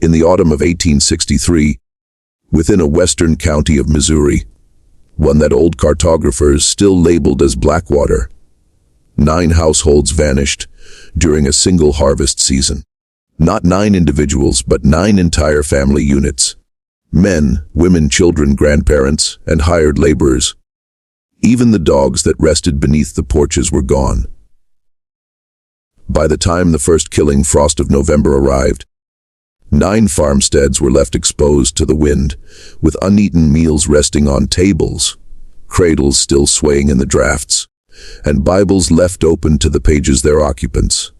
In the autumn of 1863, within a western county of Missouri, one that old cartographers still labeled as Blackwater, 9 households vanished during a single harvest season. Not 9 individuals, but 9 entire family units. Men, women, children, grandparents, and hired laborers. Even the dogs that rested beneath the porches were gone. By the time the first killing frost of November arrived, 9 farmsteads were left exposed to the wind, with uneaten meals resting on tables, cradles still swaying in the drafts, and Bibles left open to the pages their occupants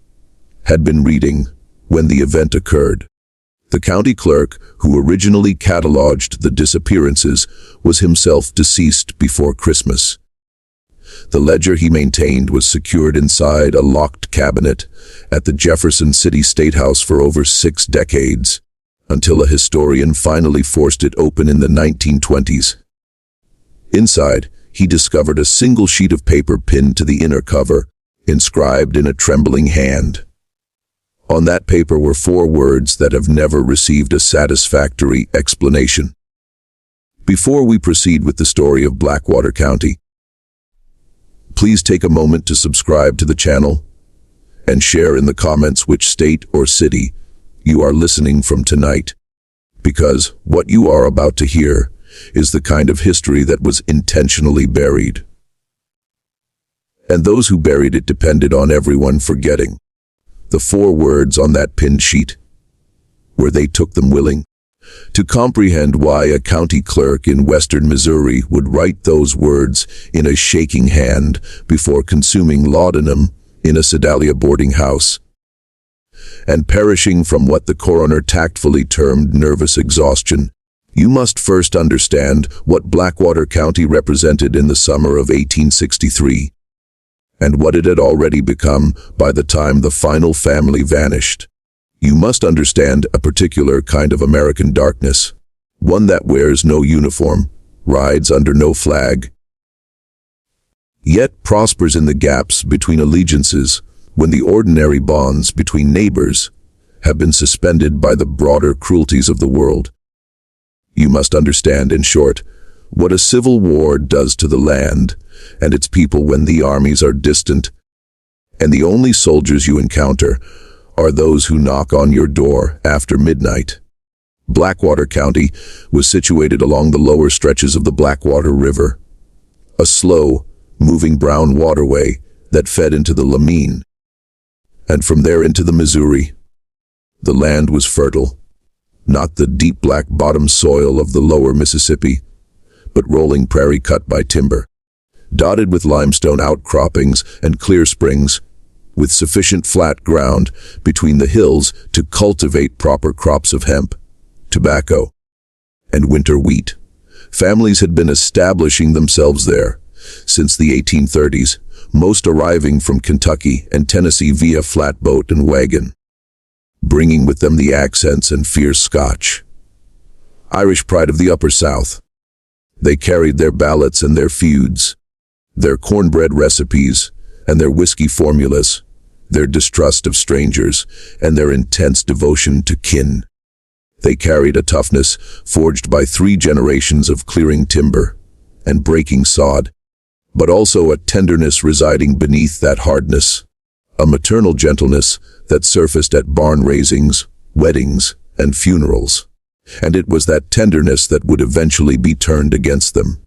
had been reading when the event occurred. The county clerk, who originally cataloged the disappearances, was himself deceased before Christmas. The ledger he maintained was secured inside a locked cabinet at the Jefferson City State House for over 6 decades, until a historian finally forced it open in the 1920s. Inside, he discovered a single sheet of paper pinned to the inner cover, inscribed in a trembling hand. On that paper were 4 words that have never received a satisfactory explanation. Before we proceed with the story of Blackwater County, please take a moment to subscribe to the channel and share in the comments which state or city you are listening from tonight, because what you are about to hear is the kind of history that was intentionally buried. And those who buried it depended on everyone forgetting the 4 words on that pinned sheet, where they took them willing. To comprehend why a county clerk in western Missouri would write those words in a shaking hand before consuming laudanum in a Sedalia boarding house, and perishing from what the coroner tactfully termed nervous exhaustion, you must first understand what Blackwater County represented in the summer of 1863, and what it had already become by the time the final family vanished. You must understand a particular kind of American darkness, one that wears no uniform, rides under no flag, yet prospers in the gaps between allegiances when the ordinary bonds between neighbors have been suspended by the broader cruelties of the world. You must understand, in short, what a civil war does to the land and its people when the armies are distant, and the only soldiers you encounter are those who knock on your door after midnight. Blackwater County was situated along the lower stretches of the Blackwater River, a slow, moving brown waterway that fed into the Lamine, and from there into the Missouri. The land was fertile, not the deep black bottom soil of the lower Mississippi, but rolling prairie cut by timber, dotted with limestone outcroppings and clear springs, with sufficient flat ground between the hills to cultivate proper crops of hemp, tobacco, and winter wheat. Families had been establishing themselves there since the 1830s, most arriving from Kentucky and Tennessee via flatboat and wagon, bringing with them the accents and fierce Scotch, Irish pride of the Upper South. They carried their ballots and their feuds, their cornbread recipes and their whiskey formulas, their distrust of strangers and their intense devotion to kin. They carried a toughness forged by 3 generations of clearing timber and breaking sod, but also a tenderness residing beneath that hardness, a maternal gentleness that surfaced at barn raisings, weddings, and funerals. And it was that tenderness that would eventually be turned against them.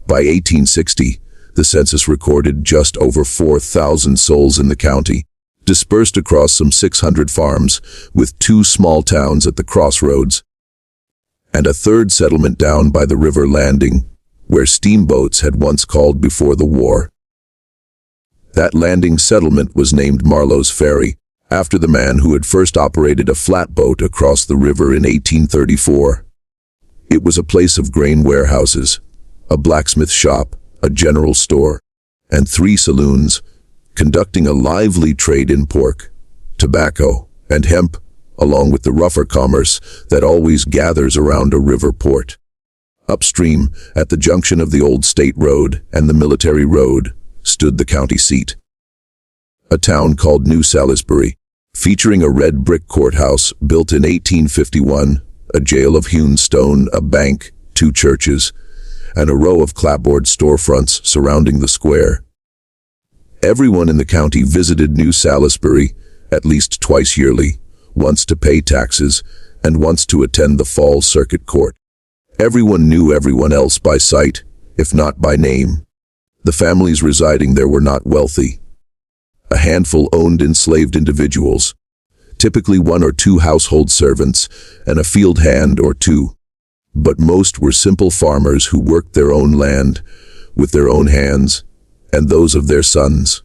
By 1860, the census recorded just over 4,000 souls in the county, dispersed across some 600 farms, with 2 small towns at the crossroads, and a 3rd settlement down by the river landing, where steamboats had once called before the war. That landing settlement was named Marlowe's Ferry, after the man who had first operated a flatboat across the river in 1834. It was a place of grain warehouses, a blacksmith shop, a general store, and 3 saloons, conducting a lively trade in pork, tobacco, and hemp, along with the rougher commerce that always gathers around a river port. Upstream, at the junction of the old state road and the military road, stood the county seat, a town called New Salisbury, featuring a red brick courthouse built in 1851, a jail of hewn stone, a bank, 2 churches, and a row of clapboard storefronts surrounding the square. Everyone in the county visited New Salisbury at least twice yearly, once to pay taxes and once to attend the fall circuit court. Everyone knew everyone else by sight, if not by name. The families residing there were not wealthy. A handful owned enslaved individuals, typically 1 or 2 household servants and a field hand or 2. But most were simple farmers who worked their own land with their own hands and those of their sons.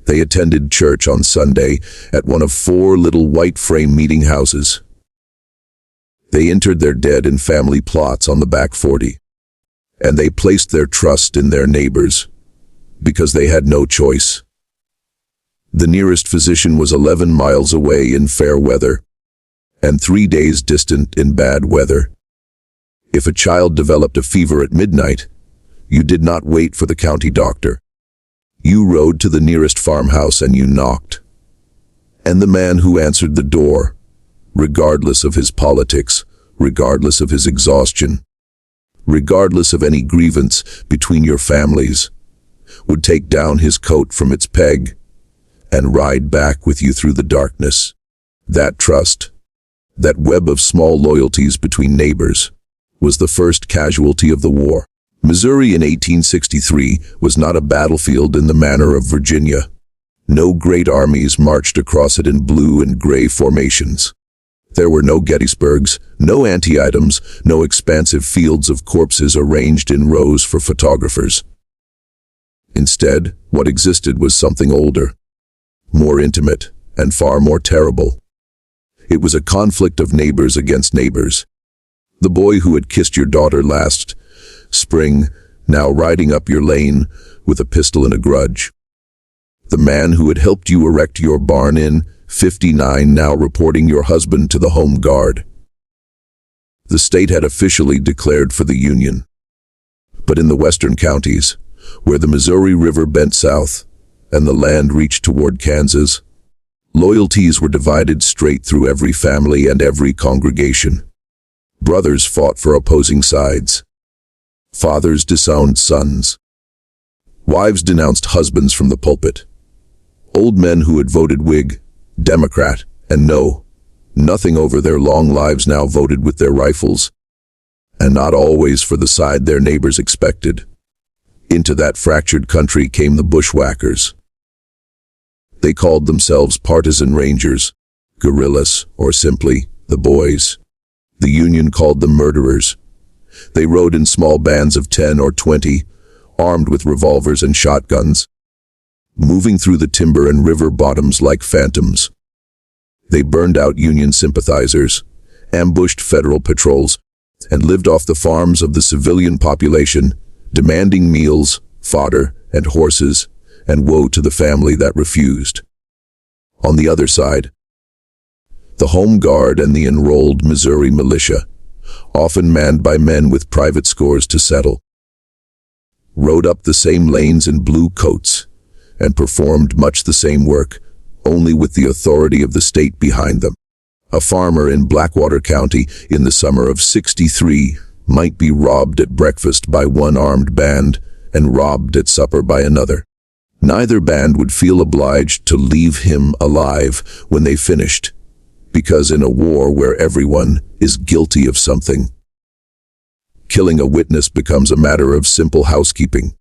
They attended church on Sunday at one of 4 little white frame meeting houses. They interred their dead in family plots on the back 40. And they placed their trust in their neighbors because they had no choice. The nearest physician was 11 miles away in fair weather and 3 days distant in bad weather. If a child developed a fever at midnight, you did not wait for the county doctor. You rode to the nearest farmhouse and you knocked. And the man who answered the door, regardless of his politics, regardless of his exhaustion, regardless of any grievance between your families, would take down his coat from its peg and ride back with you through the darkness. That trust, that web of small loyalties between neighbors, was the first casualty of the war. Missouri in 1863 was not a battlefield in the manner of Virginia. No great armies marched across it in blue and gray formations. There were no Gettysburgs, no Antietems, no expansive fields of corpses arranged in rows for photographers. Instead, what existed was something older, more intimate, and far more terrible. It was a conflict of neighbors against neighbors. The boy who had kissed your daughter last spring, now riding up your lane with a pistol and a grudge. The man who had helped you erect your barn in 59, now reporting your husband to the Home Guard. The state had officially declared for the Union. But in the western counties, where the Missouri River bent south and the land reached toward Kansas, loyalties were divided straight through every family and every congregation. Brothers fought for opposing sides. Fathers disowned sons. Wives denounced husbands from the pulpit. Old men who had voted Whig, Democrat, and nothing over their long lives now voted with their rifles, and not always for the side their neighbors expected. Into that fractured country came the bushwhackers. They called themselves partisan rangers, guerrillas, or simply the boys. The Union called them murderers. They rode in small bands of 10 or 20, armed with revolvers and shotguns, moving through the timber and river bottoms like phantoms. They burned out Union sympathizers, ambushed federal patrols, and lived off the farms of the civilian population, demanding meals, fodder, and horses, and woe to the family that refused. On the other side, the Home Guard and the enrolled Missouri militia, often manned by men with private scores to settle, rode up the same lanes in blue coats and performed much the same work, only with the authority of the state behind them. A farmer in Blackwater County in the summer of '63 might be robbed at breakfast by one armed band and robbed at supper by another. Neither band would feel obliged to leave him alive when they finished, because in a war where everyone is guilty of something, killing a witness becomes a matter of simple housekeeping.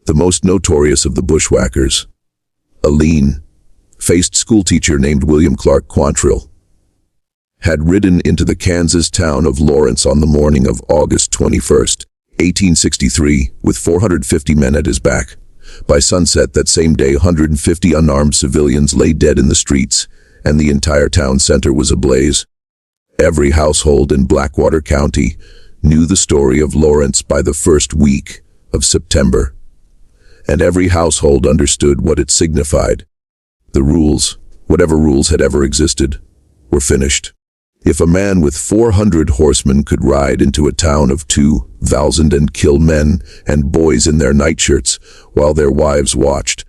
The most notorious of the bushwhackers, a lean-faced schoolteacher named William Clark Quantrill, had ridden into the Kansas town of Lawrence on the morning of August 21st, 1863, with 450 men at his back. By sunset that same day, 150 unarmed civilians lay dead in the streets, and the entire town center was ablaze. Every household in Blackwater County knew the story of Lawrence by the first week of September, and every household understood what it signified. The rules, whatever rules had ever existed, were finished. If a man with 400 horsemen could ride into a town of 2,000 and kill men and boys in their nightshirts while their wives watched,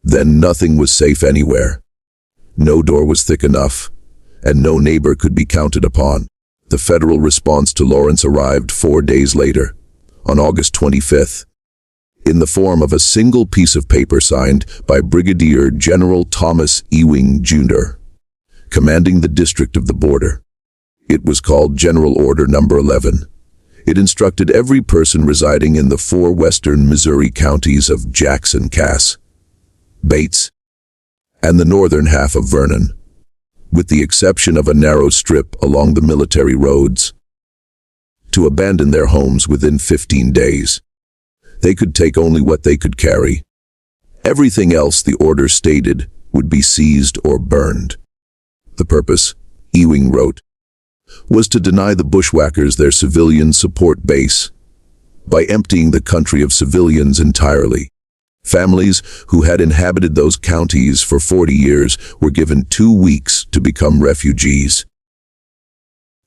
then nothing was safe anywhere. No door was thick enough, and no neighbor could be counted upon. The federal response to Lawrence arrived 4 days later, on August 25th, in the form of a single piece of paper signed by Brigadier General Thomas Ewing, Jr., commanding the district of the border. It was called General Order Number 11. It instructed every person residing in the 4 western Missouri counties of Jackson, Cass, Bates, and the northern half of Vernon, with the exception of a narrow strip along the military roads, to abandon their homes within 15 days. They could take only what they could carry. Everything else, the order stated, would be seized or burned. The purpose, Ewing wrote, was to deny the bushwhackers their civilian support base by emptying the country of civilians entirely. Families who had inhabited those counties for 40 years were given 2 weeks to become refugees.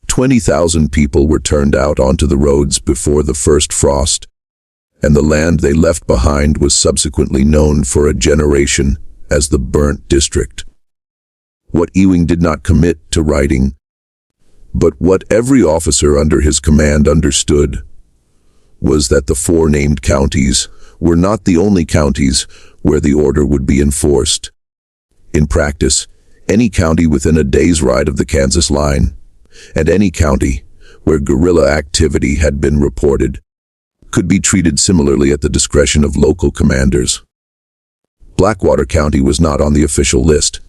20,000 people were turned out onto the roads before the first frost, and the land they left behind was subsequently known for a generation as the Burnt District. What Ewing did not commit to writing, but what every officer under his command understood, was that the 4 named counties were not the only counties where the order would be enforced. In practice, any county within a day's ride of the Kansas line, and any county where guerrilla activity had been reported, could be treated similarly at the discretion of local commanders. Blackwater County was not on the official list,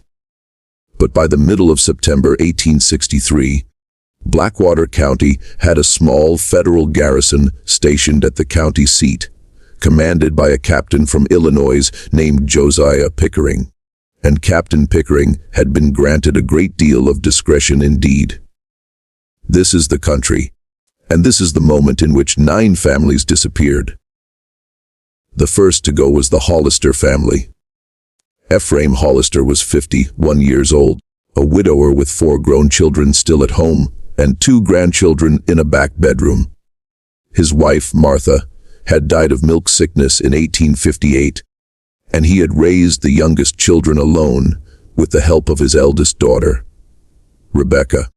but by the middle of September 1863, Blackwater County had a small federal garrison stationed at the county seat, commanded by a captain from Illinois named Josiah Pickering, and Captain Pickering had been granted a great deal of discretion indeed. This is the country, and this is the moment in which 9 families disappeared. The first to go was the Hollister family. Ephraim Hollister was 51 years old, a widower with 4 grown children still at home, and 2 grandchildren in a back bedroom. His wife, Martha, had died of milk sickness in 1858, and he had raised the youngest children alone with the help of his eldest daughter, Rebecca,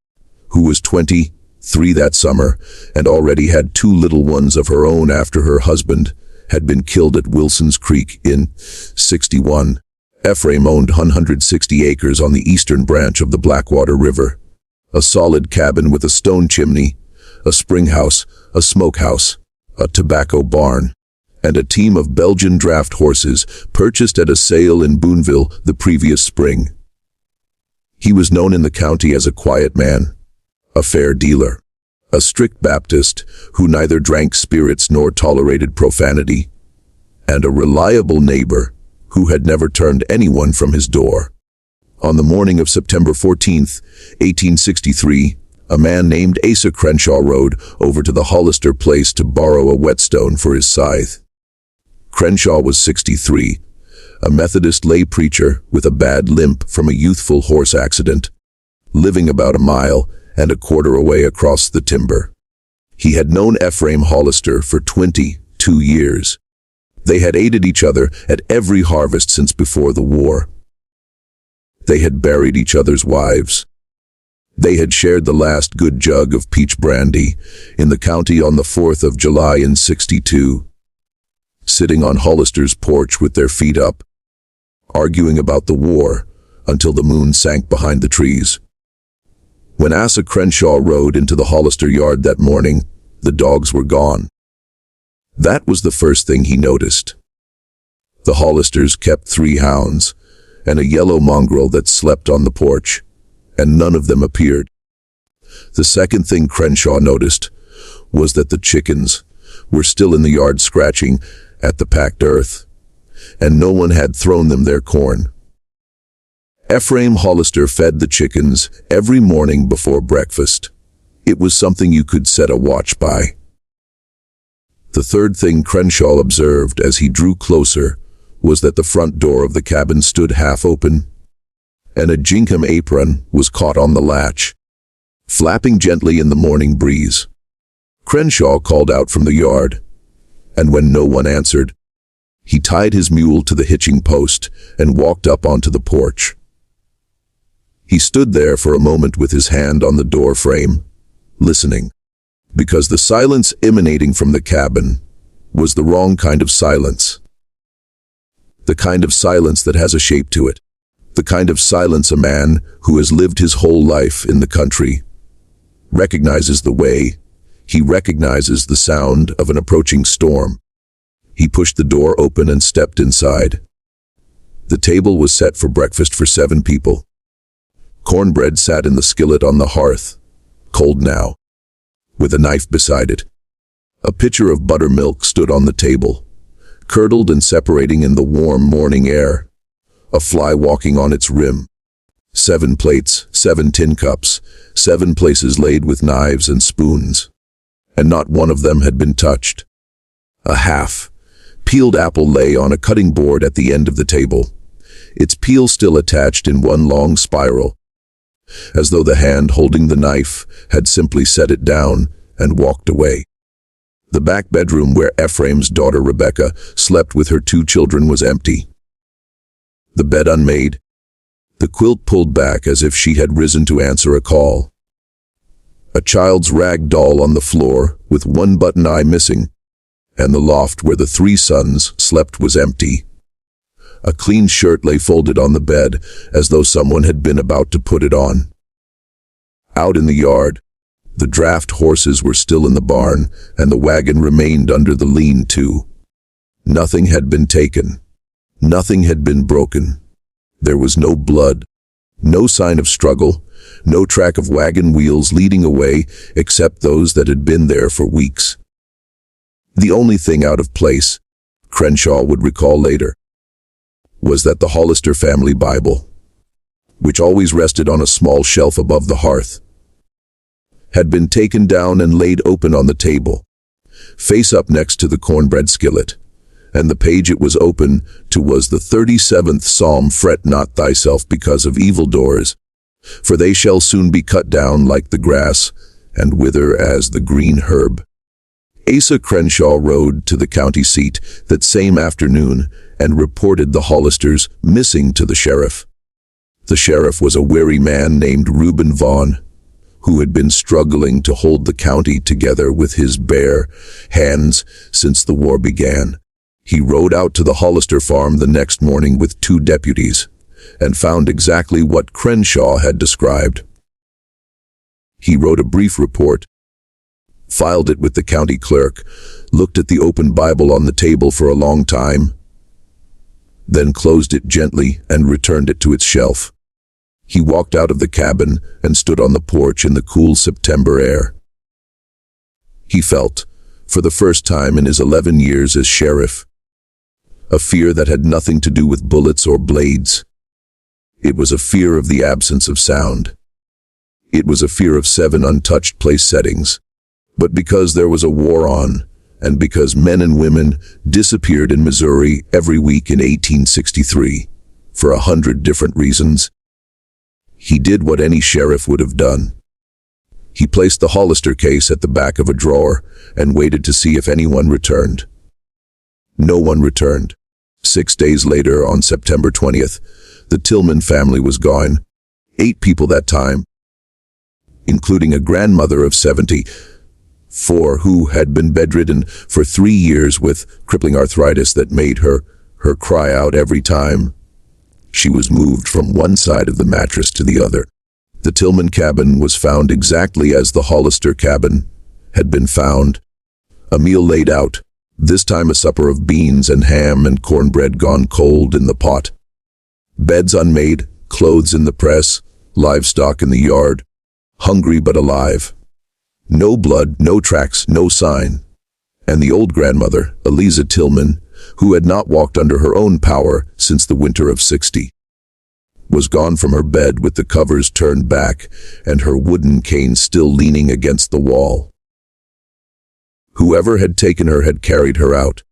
who was 23 that summer and already had 2 little ones of her own after her husband had been killed at Wilson's Creek in 61. Ephraim owned 160 acres on the eastern branch of the Blackwater River, a solid cabin with a stone chimney, a spring house, a smokehouse, a tobacco barn, and a team of Belgian draft horses purchased at a sale in Boonville the previous spring. He was known in the county as a quiet man, a fair dealer, a strict Baptist who neither drank spirits nor tolerated profanity, and a reliable neighbor who had never turned anyone from his door. On the morning of September 14th, 1863, a man named Asa Crenshaw rode over to the Hollister place to borrow a whetstone for his scythe. Crenshaw was 63, a Methodist lay preacher with a bad limp from a youthful horse accident, living about a mile and a quarter away across the timber. He had known Ephraim Hollister for 22 years. They had aided each other at every harvest since before the war. They had buried each other's wives. They had shared the last good jug of peach brandy in the county on the 4th of July in 62, sitting on Hollister's porch with their feet up, arguing about the war until the moon sank behind the trees. When Asa Crenshaw rode into the Hollister yard that morning, the dogs were gone. That was the first thing he noticed. The Hollisters kept 3 hounds and a yellow mongrel that slept on the porch, and none of them appeared. The second thing Crenshaw noticed was that the chickens were still in the yard scratching at the packed earth, and no one had thrown them their corn. Ephraim Hollister fed the chickens every morning before breakfast. It was something you could set a watch by. The third thing Crenshaw observed as he drew closer was that the front door of the cabin stood half open, and a gingham apron was caught on the latch, flapping gently in the morning breeze. Crenshaw called out from the yard, and when no one answered, he tied his mule to the hitching post and walked up onto the porch. He stood there for a moment with his hand on the door frame, listening, because the silence emanating from the cabin was the wrong kind of silence. The kind of silence that has a shape to it. The kind of silence a man who has lived his whole life in the country recognizes the way. He recognizes the sound of an approaching storm. He pushed the door open and stepped inside. The table was set for breakfast for 7 people. Cornbread sat in the skillet on the hearth, cold now, with a knife beside it. A pitcher of buttermilk stood on the table, curdled and separating in the warm morning air, a fly walking on its rim. 7 plates, 7 tin cups, 7 places laid with knives and spoons, and not one of them had been touched. A half-peeled apple lay on a cutting board at the end of the table, its peel still attached in one long spiral, as though the hand holding the knife had simply set it down and walked away. The back bedroom where Ephraim's daughter Rebecca slept with her 2 children was empty. The bed unmade, the quilt pulled back as if she had risen to answer a call. A child's rag doll on the floor with one button eye missing, and the loft where the 3 sons slept was empty. A clean shirt lay folded on the bed as though someone had been about to put it on. Out in the yard, the draft horses were still in the barn, and the wagon remained under the lean-to. Nothing had been taken. Nothing had been broken. There was no blood, no sign of struggle, no track of wagon wheels leading away except those that had been there for weeks. The only thing out of place, Crenshaw would recall later, was that the Hollister family Bible, which always rested on a small shelf above the hearth, had been taken down and laid open on the table, face up next to the cornbread skillet, and the page it was open to was the 37th Psalm, "Fret not thyself because of evildoers, for they shall soon be cut down like the grass, and wither as the green herb." Asa Crenshaw rode to the county seat that same afternoon and reported the Hollisters missing to the sheriff. The sheriff was a weary man named Reuben Vaughn, who had been struggling to hold the county together with his bare hands since the war began. He rode out to the Hollister farm the next morning with 2 deputies and found exactly what Crenshaw had described. He wrote a brief report, filed it with the county clerk, looked at the open Bible on the table for a long time, then closed it gently and returned it to its shelf. He walked out of the cabin and stood on the porch in the cool September air. He felt, for the first time in his 11 years as sheriff, a fear that had nothing to do with bullets or blades. It was a fear of the absence of sound. It was a fear of 7 untouched place settings. But because there was a war on, and because men and women disappeared in Missouri every week in 1863, for 100 different reasons, he did what any sheriff would have done. He placed the Hollister case at the back of a drawer and waited to see if anyone returned. No one returned. 6 days later, on September 20th, the Tillman family was gone. 8 people that time, including a grandmother of 74 who had been bedridden for 3 years with crippling arthritis that made her cry out every time she was moved from one side of the mattress to the other. The Tillman cabin was found exactly as the Hollister cabin had been found. A meal laid out, this time a supper of beans and ham and cornbread gone cold in the pot. Beds unmade, clothes in the press, livestock in the yard, hungry but alive. No blood, no tracks, no sign. And the old grandmother, Eliza Tillman, who had not walked under her own power since the winter of '60, was gone from her bed with the covers turned back and her wooden cane still leaning against the wall. Whoever had taken her had carried her out,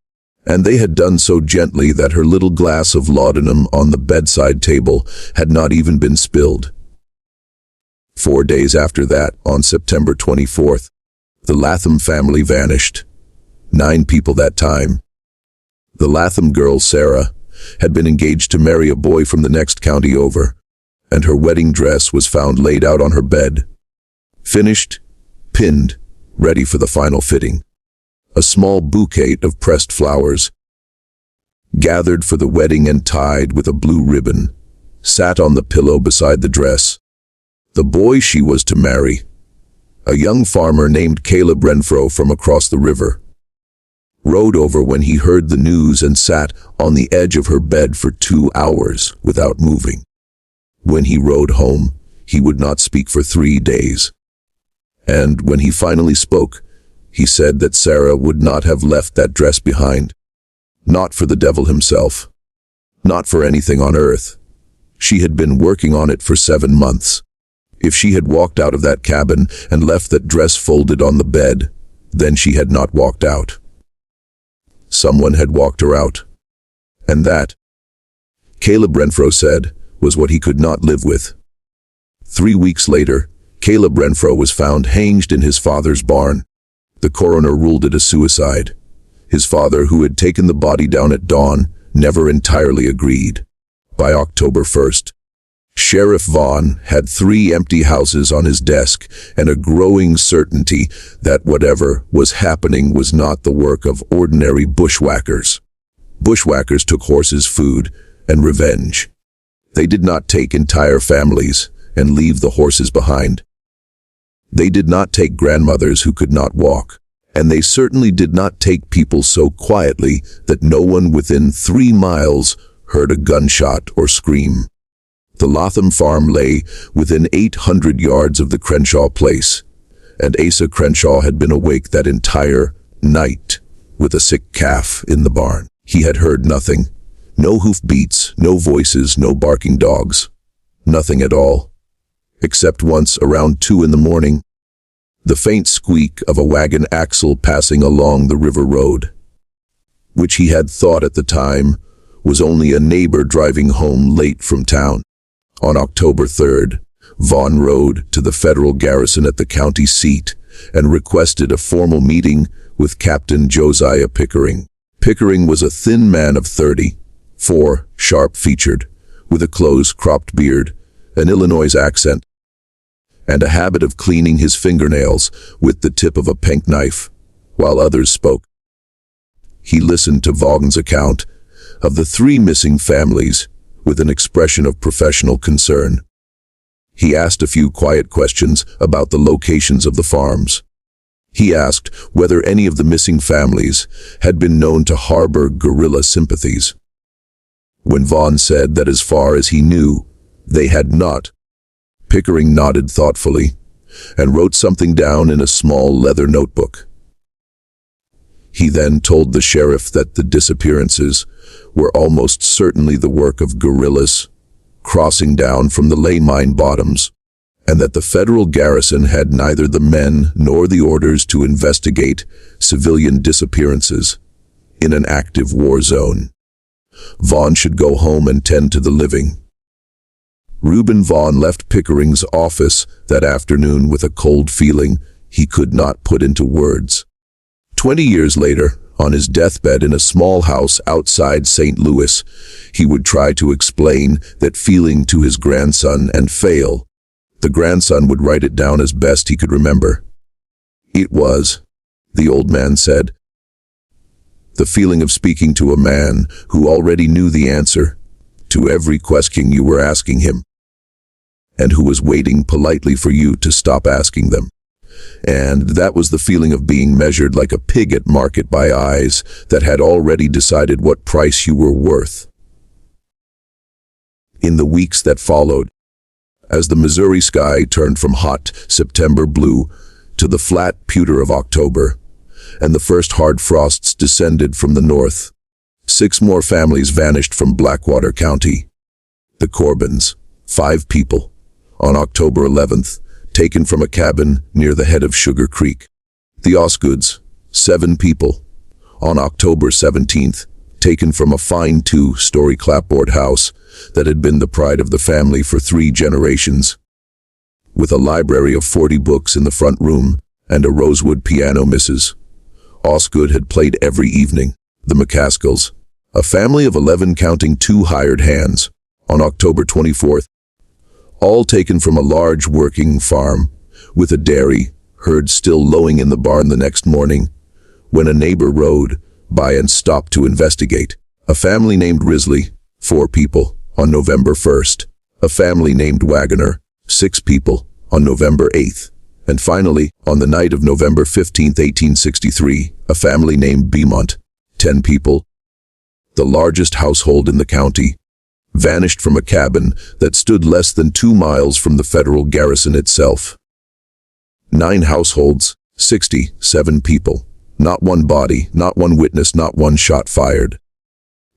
and they had done so gently that her little glass of laudanum on the bedside table had not even been spilled. 4 days after that, on September 24th, the Latham family vanished. 9 people that time. The Latham girl, Sarah, had been engaged to marry a boy from the next county over, and her wedding dress was found laid out on her bed. Finished, pinned, ready for the final fitting. A small bouquet of pressed flowers, gathered for the wedding and tied with a blue ribbon, sat on the pillow beside the dress. The boy she was to marry, a young farmer named Caleb Renfro from across the river, rode over when he heard the news and sat on the edge of her bed for 2 hours without moving. When he rode home, he would not speak for 3 days. And when he finally spoke, he said that Sarah would not have left that dress behind. Not for the devil himself. Not for anything on earth. She had been working on it for 7 months. If she had walked out of that cabin and left that dress folded on the bed, then she had not walked out. Someone had walked her out. And that, Caleb Renfro said, was what he could not live with. 3 weeks later, Caleb Renfro was found hanged in his father's barn. The coroner ruled it a suicide. His father, who had taken the body down at dawn, never entirely agreed. By October 1st, Sheriff Vaughn had 3 empty houses on his desk and a growing certainty that whatever was happening was not the work of ordinary bushwhackers. Bushwhackers took horses' food and revenge. They did not take entire families and leave the horses behind. They did not take grandmothers who could not walk, and they certainly did not take people so quietly that no one within 3 miles heard a gunshot or scream. The Lotham farm lay within 800 yards of the Crenshaw place, and Asa Crenshaw had been awake that entire night with a sick calf in the barn. He had heard nothing. No hoofbeats, no voices, no barking dogs. Nothing at all. Except once around 2 in the morning, the faint squeak of a wagon axle passing along the river road, which he had thought at the time was only a neighbor driving home late from town. On October 3rd, Vaughn rode to the federal garrison at the county seat and requested a formal meeting with Captain Josiah Pickering. Pickering was a thin man of 34, sharp-featured, with a close-cropped beard, an Illinois accent, and a habit of cleaning his fingernails with the tip of a penknife, while others spoke. He listened to Vaughn's account of the 3 missing families with an expression of professional concern. He asked a few quiet questions about the locations of the farms. He asked whether any of the missing families had been known to harbor guerrilla sympathies. When Vaughn said that as far as he knew, they had not, Pickering nodded thoughtfully and wrote something down in a small leather notebook. He then told the sheriff that the disappearances were almost certainly the work of guerrillas crossing down from the ley mine bottoms, and that the federal garrison had neither the men nor the orders to investigate civilian disappearances in an active war zone. Vaughn should go home and tend to the living. Reuben Vaughn left Pickering's office that afternoon with a cold feeling he could not put into words. 20 years later, on his deathbed in a small house outside St. Louis, he would try to explain that feeling to his grandson and fail. The grandson would write it down as best he could remember. It was, the old man said, the feeling of speaking to a man who already knew the answer to every question you were asking him, and who was waiting politely for you to stop asking them. And that was the feeling of being measured like a pig at market by eyes that had already decided what price you were worth. In the weeks that followed, as the Missouri sky turned from hot September blue to the flat pewter of October, and the first hard frosts descended from the north, 6 more families vanished from Blackwater County. The Corbins, 5 people, on October 11th, taken from a cabin near the head of Sugar Creek. The Osgoods, 7 people, on October 17th, taken from a fine 2-story clapboard house that had been the pride of the family for 3 generations. With a library of 40 books in the front room and a rosewood piano, Mrs. Osgood had played every evening. The McCaskills, a family of 11 counting 2 hired hands, on October 24th, all taken from a large working farm, with a dairy herd still lowing in the barn the next morning, when a neighbor rode by and stopped to investigate. A family named Risley, 4 people, on November 1st. A family named Wagoner, 6 people, on November 8th. And finally, on the night of November 15, 1863, a family named Beaumont, 10 people, the largest household in the county, vanished from a cabin that stood less than 2 miles from the federal garrison itself. 9 households, 67 people, not one body, not one witness, not one shot fired.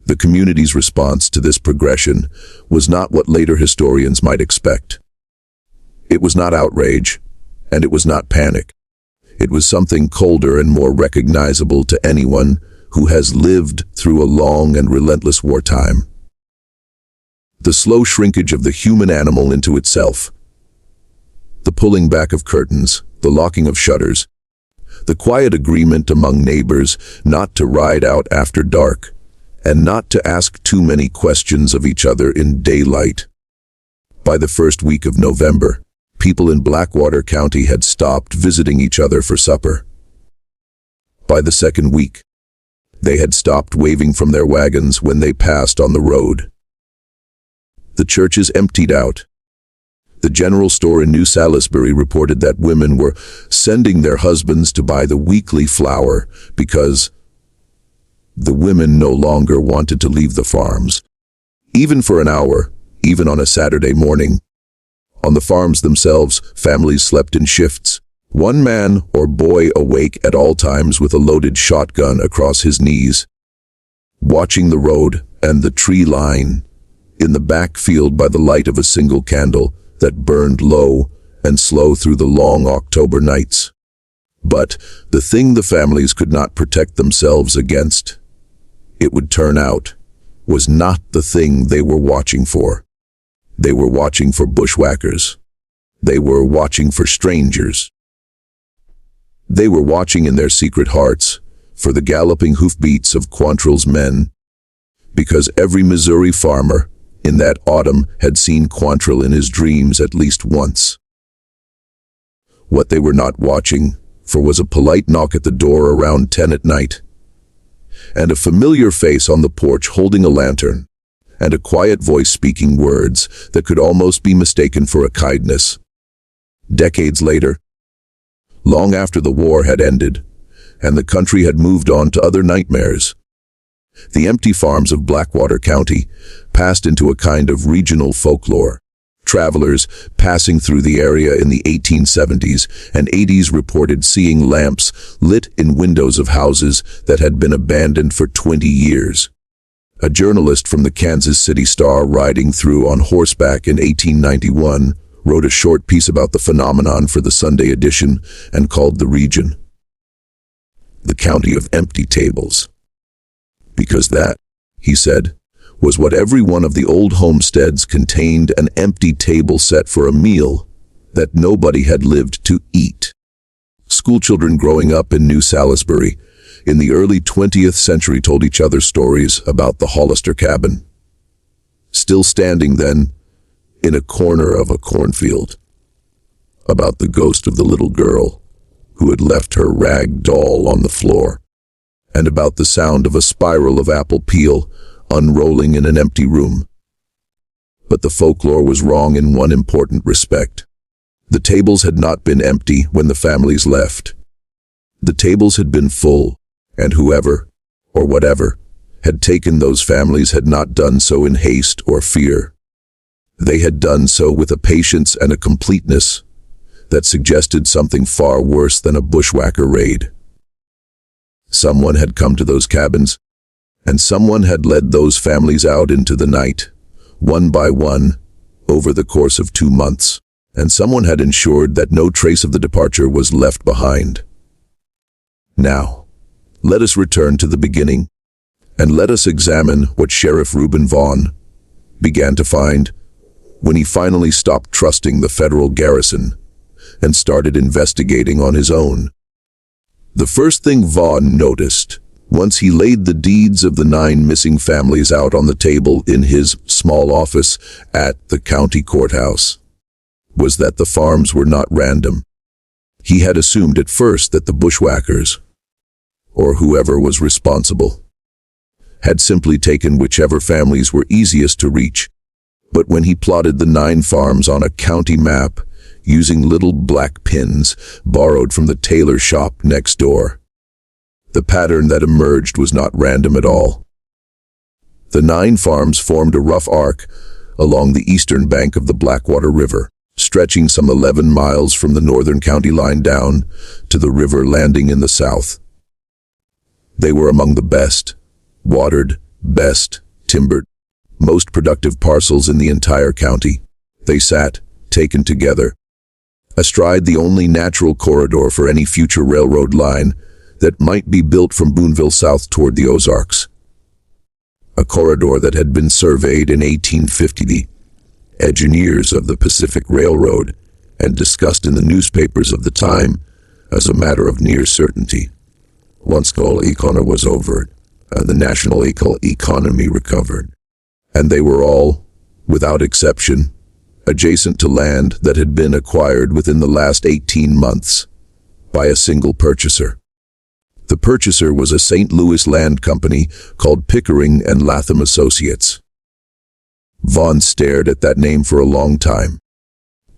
The community's response to this progression was not what later historians might expect. It was not outrage, and it was not panic. It was something colder and more recognizable to anyone who has lived through a long and relentless wartime. The slow shrinkage of the human animal into itself. The pulling back of curtains, the locking of shutters, the quiet agreement among neighbors not to ride out after dark, and not to ask too many questions of each other in daylight. By the first week of November, people in Blackwater County had stopped visiting each other for supper. By the second week, they had stopped waving from their wagons when they passed on the road. The churches emptied out. The general store in New Salisbury reported that women were sending their husbands to buy the weekly flour because the women no longer wanted to leave the farms, even for an hour, even on a Saturday morning. On the farms themselves, families slept in shifts, one man or boy awake at all times with a loaded shotgun across his knees, watching the road and the tree line in the back field by the light of a single candle that burned low and slow through the long October nights. But the thing the families could not protect themselves against, it would turn out, was not the thing they were watching for. They were watching for bushwhackers. They were watching for strangers. They were watching in their secret hearts for the galloping hoofbeats of Quantrill's men, because every Missouri farmer in that autumn had seen Quantrill in his dreams at least once. What they were not watching for was a polite knock at the door around 10 at night, and a familiar face on the porch holding a lantern, and a quiet voice speaking words that could almost be mistaken for a kindness. Decades later, long after the war had ended, and the country had moved on to other nightmares, the empty farms of Blackwater County passed into a kind of regional folklore. Travelers passing through the area in the 1870s and 80s reported seeing lamps lit in windows of houses that had been abandoned for 20 years. A journalist from the Kansas City Star riding through on horseback in 1891 wrote a short piece about the phenomenon for the Sunday edition and called the region the County of Empty Tables. Because that, he said, was what every one of the old homesteads contained, an empty table set for a meal that nobody had lived to eat. Schoolchildren growing up in New Salisbury in the early 20th century told each other stories about the Hollister cabin, still standing then in a corner of a cornfield, about the ghost of the little girl who had left her rag doll on the floor, and about the sound of a spiral of apple peel unrolling in an empty room. But the folklore was wrong in one important respect. The tables had not been empty when the families left. The tables had been full, and whoever, or whatever, had taken those families had not done so in haste or fear. They had done so with a patience and a completeness that suggested something far worse than a bushwhacker raid. Someone had come to those cabins, and someone had led those families out into the night, one by one, over the course of 2 months, and someone had ensured that no trace of the departure was left behind. Now, let us return to the beginning, and let us examine what Sheriff Reuben Vaughn began to find when he finally stopped trusting the federal garrison and started investigating on his own. The first thing Vaughn noticed, once he laid the deeds of the 9 missing families out on the table in his small office at the county courthouse, was that the farms were not random. He had assumed at first that the bushwhackers, or whoever was responsible, had simply taken whichever families were easiest to reach. But when he plotted the 9 farms on a county map, using little black pins borrowed from the tailor shop next door, the pattern that emerged was not random at all. The 9 farms formed a rough arc along the eastern bank of the Blackwater River, stretching some 11 miles from the northern county line down to the river landing in the south. They were among the best watered, best timbered, most productive parcels in the entire county. They sat, taken together, astride the only natural corridor for any future railroad line that might be built from Boonville south toward the Ozarks. A corridor that had been surveyed in 1850 the engineers of the Pacific Railroad and discussed in the newspapers of the time as a matter of near certainty. Once coal economy was over, the national economy recovered, and they were all, without exception, adjacent to land that had been acquired within the last 18 months by a single purchaser. The purchaser was a St. Louis land company called Pickering and Latham Associates. Vaughn stared at that name for a long time.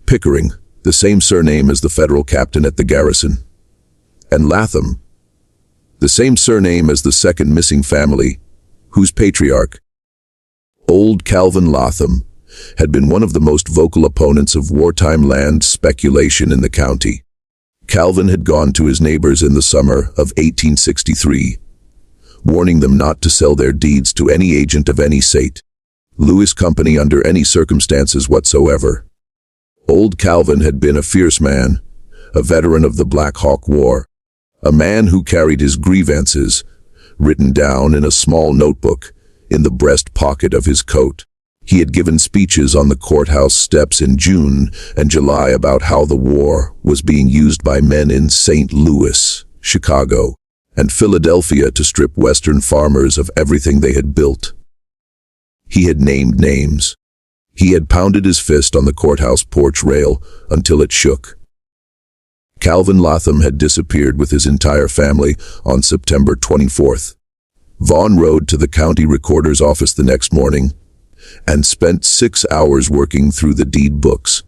Pickering, the same surname as the federal captain at the garrison, and Latham, the same surname as the second missing family, whose patriarch, old Calvin Latham, had been one of the most vocal opponents of wartime land speculation in the county. Calvin had gone to his neighbors in the summer of 1863, warning them not to sell their deeds to any agent of any St. Louis company under any circumstances whatsoever. Old Calvin had been a fierce man, a veteran of the Black Hawk War, a man who carried his grievances, written down in a small notebook, in the breast pocket of his coat. He had given speeches on the courthouse steps in June and July about how the war was being used by men in St. Louis, Chicago, and Philadelphia to strip Western farmers of everything they had built. He had named names. He had pounded his fist on the courthouse porch rail until it shook. Calvin Latham had disappeared with his entire family on September 24th. Vaughn rode to the county recorder's office the next morning and spent 6 hours working through the deed books.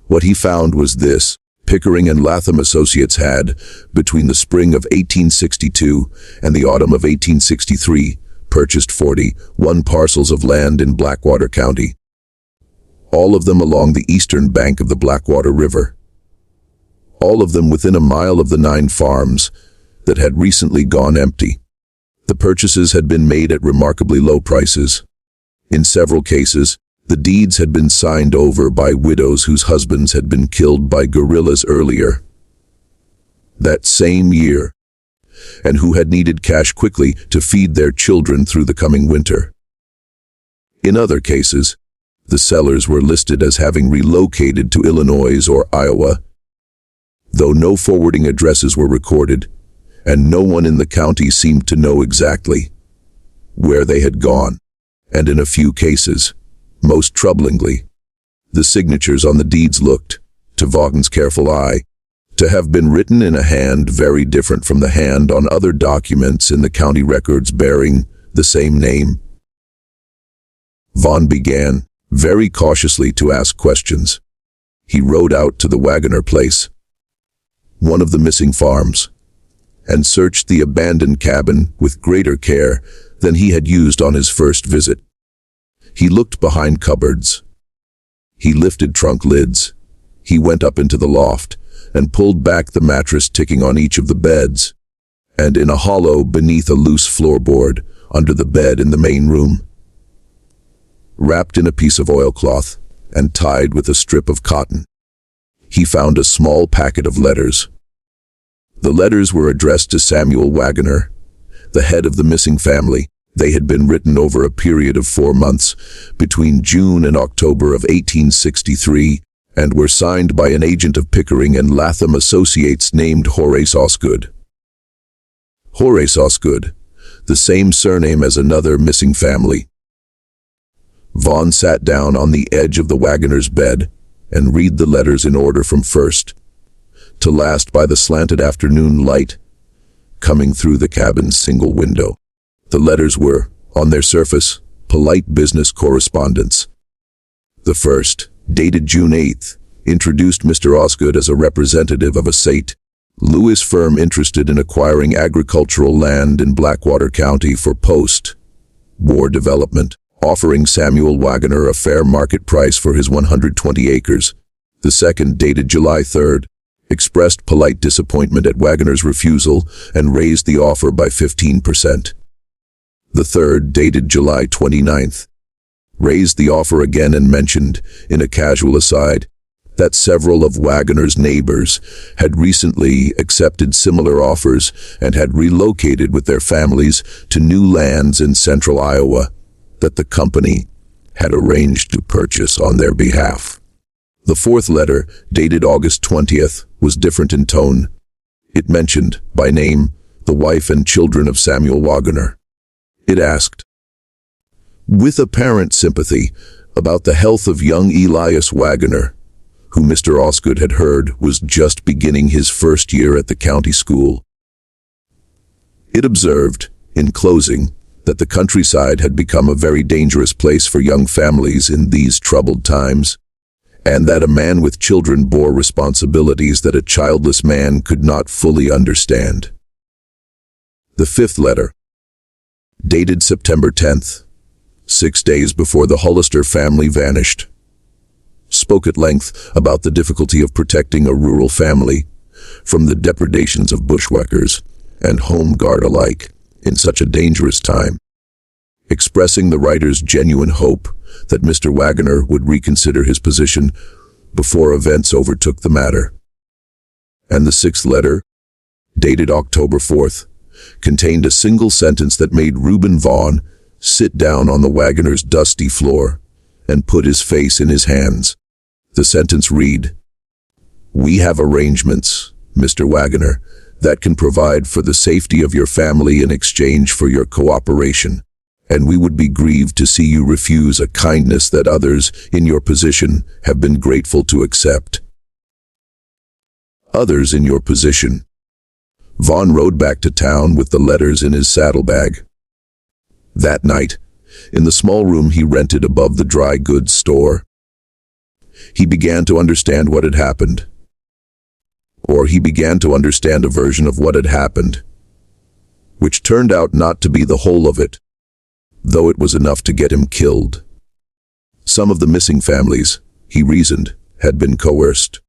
What he found was this: Pickering and Latham Associates had, between the spring of 1862 and the autumn of 1863, purchased 41 parcels of land in Blackwater County, all of them along the eastern bank of the Blackwater River, all of them within a mile of the 9 farms that had recently gone empty. The purchases had been made at remarkably low prices. In several cases, the deeds had been signed over by widows whose husbands had been killed by guerrillas earlier that same year, and who had needed cash quickly to feed their children through the coming winter. In other cases, the sellers were listed as having relocated to Illinois or Iowa, though no forwarding addresses were recorded, and no one in the county seemed to know exactly where they had gone. And in a few cases, most troublingly, the signatures on the deeds looked, to Vaughan's careful eye, to have been written in a hand very different from the hand on other documents in the county records bearing the same name. Vaughn began, very cautiously, to ask questions. He rode out to the Wagoner place, one of the missing farms, and searched the abandoned cabin with greater care than he had used on his first visit. He looked behind cupboards. He lifted trunk lids. He went up into the loft and pulled back the mattress ticking on each of the beds, and in a hollow beneath a loose floorboard under the bed in the main room, wrapped in a piece of oilcloth and tied with a strip of cotton, he found a small packet of letters. The letters were addressed to Samuel Wagoner, the head of the missing family. They had been written over a period of 4 months, between June and October of 1863, and were signed by an agent of Pickering and Latham Associates named Horace Osgood. Horace Osgood, the same surname as another missing family. Vaughn sat down on the edge of the Wagoner's bed and read the letters in order from first to last by the slanted afternoon light coming through the cabin's single window. The letters were, on their surface, polite business correspondence. The first, dated June 8th, introduced Mr. Osgood as a representative of a St. Louis firm interested in acquiring agricultural land in Blackwater County for post-war development, offering Samuel Waggoner a fair market price for his 120 acres. The second, dated July 3rd, expressed polite disappointment at Waggoner's refusal and raised the offer by 15%. The third, dated July 29th, raised the offer again and mentioned, in a casual aside, that several of Waggoner's neighbors had recently accepted similar offers and had relocated with their families to new lands in central Iowa that the company had arranged to purchase on their behalf. The fourth letter, dated August 20th, was different in tone. It mentioned, by name, the wife and children of Samuel Waggoner. It asked, with apparent sympathy, about the health of young Elias Waggoner, who Mr. Osgood had heard was just beginning his first year at the county school. It observed, in closing, that the countryside had become a very dangerous place for young families in these troubled times, and that a man with children bore responsibilities that a childless man could not fully understand. The fifth letter, dated September 10th, 6 days before the Hollister family vanished, spoke at length about the difficulty of protecting a rural family from the depredations of bushwhackers and home guard alike in such a dangerous time, expressing the writer's genuine hope that Mr. Waggoner would reconsider his position before events overtook the matter. And the sixth letter, dated October 4th, contained a single sentence that made Reuben Vaughn sit down on the Waggoner's dusty floor and put his face in his hands. The sentence read, "We have arrangements, Mr. Waggoner, that can provide for the safety of your family in exchange for your cooperation, and we would be grieved to see you refuse a kindness that others in your position have been grateful to accept." Others in your position. Vaughn rode back to town with the letters in his saddlebag. That night, in the small room he rented above the dry goods store, he began to understand what had happened. Or he began to understand a version of what had happened, which turned out not to be the whole of it, though it was enough to get him killed. Some of the missing families, he reasoned, had been coerced.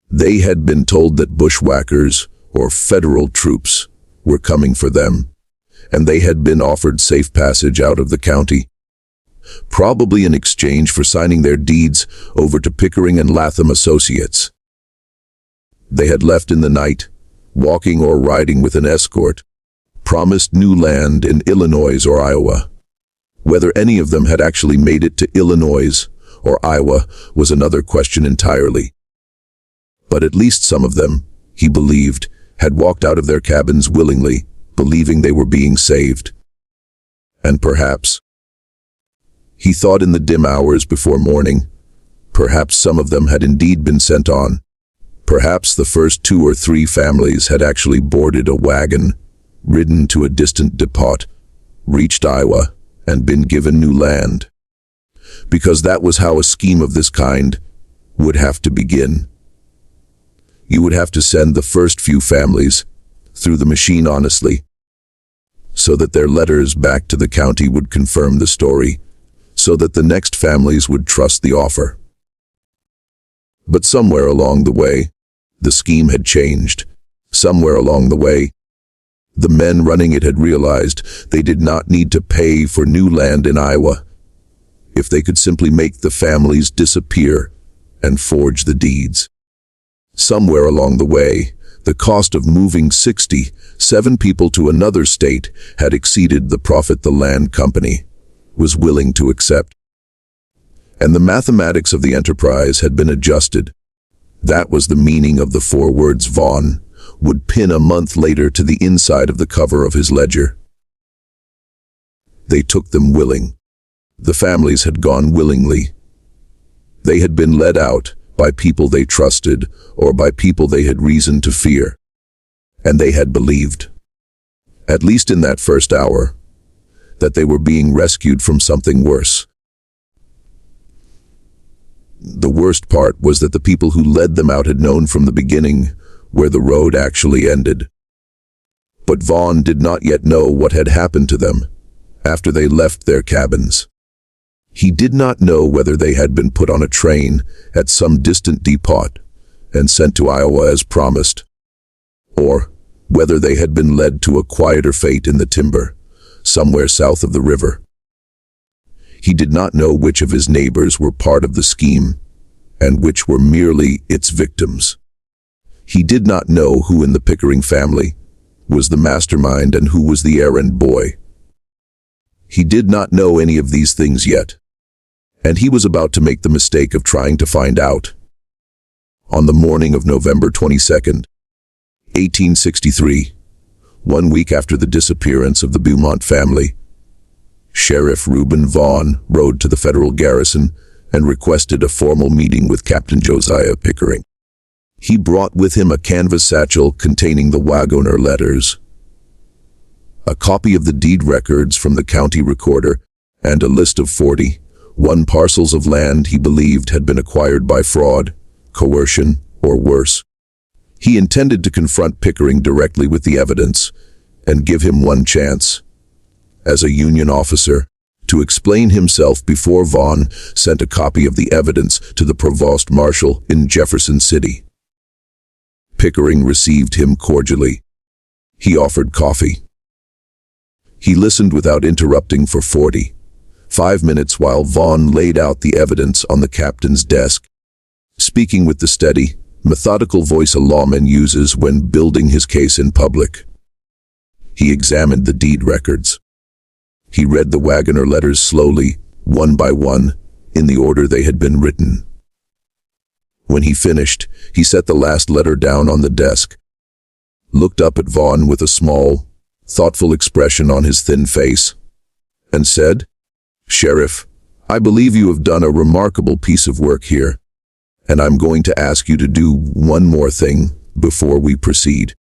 They had been told that bushwhackers or federal troops were coming for them, and they had been offered safe passage out of the county, probably in exchange for signing their deeds over to Pickering and Latham Associates. They had left in the night, walking or riding with an escort, promised new land in Illinois or Iowa. Whether any of them had actually made it to Illinois or Iowa was another question entirely. But at least some of them, he believed, had walked out of their cabins willingly, believing they were being saved. And perhaps, he thought in the dim hours before morning, perhaps some of them had indeed been sent on. Perhaps the first 2 or 3 families had actually boarded a wagon, ridden to a distant depot, reached Iowa, and been given new land. Because that was how a scheme of this kind would have to begin. You would have to send the first few families through the machine honestly, so that their letters back to the county would confirm the story, so that the next families would trust the offer. But somewhere along the way, the scheme had changed. Somewhere along the way, the men running it had realized they did not need to pay for new land in Iowa if they could simply make the families disappear and forge the deeds. Somewhere along the way, the cost of moving 67 people to another state had exceeded the profit the land company was willing to accept. And the mathematics of the enterprise had been adjusted. That was the meaning of the 4 words Vaughn would pin a month later to the inside of the cover of his ledger. They took them willing. The families had gone willingly. They had been led out by people they trusted or by people they had reason to fear. And they had believed, at least in that first hour, that they were being rescued from something worse. The worst part was that the people who led them out had known from the beginning where the road actually ended. But Vaughn did not yet know what had happened to them after they left their cabins. He did not know whether they had been put on a train at some distant depot and sent to Iowa as promised, or whether they had been led to a quieter fate in the timber, somewhere south of the river. He did not know which of his neighbors were part of the scheme and which were merely its victims. He did not know who in the Pickering family was the mastermind and who was the errand boy. He did not know any of these things yet, and he was about to make the mistake of trying to find out. On the morning of November 22nd, 1863, 1 week after the disappearance of the Beaumont family, Sheriff Reuben Vaughn rode to the federal garrison and requested a formal meeting with Captain Josiah Pickering. He brought with him a canvas satchel containing the Wagoner letters, a copy of the deed records from the county recorder, and a list of 41 parcels of land he believed had been acquired by fraud, coercion, or worse. He intended to confront Pickering directly with the evidence and give him one chance, as a Union officer, to explain himself before Vaughn sent a copy of the evidence to the provost marshal in Jefferson City. Pickering received him cordially. He offered coffee. He listened without interrupting for 45 minutes while Vaughn laid out the evidence on the captain's desk, speaking with the steady, methodical voice a lawman uses when building his case in public. He examined the deed records. He read the Wagoner letters slowly, one by one, in the order they had been written. When he finished, he set the last letter down on the desk, looked up at Vaughn with a small, thoughtful expression on his thin face, and said, "Sheriff, I believe you have done a remarkable piece of work here, and I'm going to ask you to do one more thing before we proceed.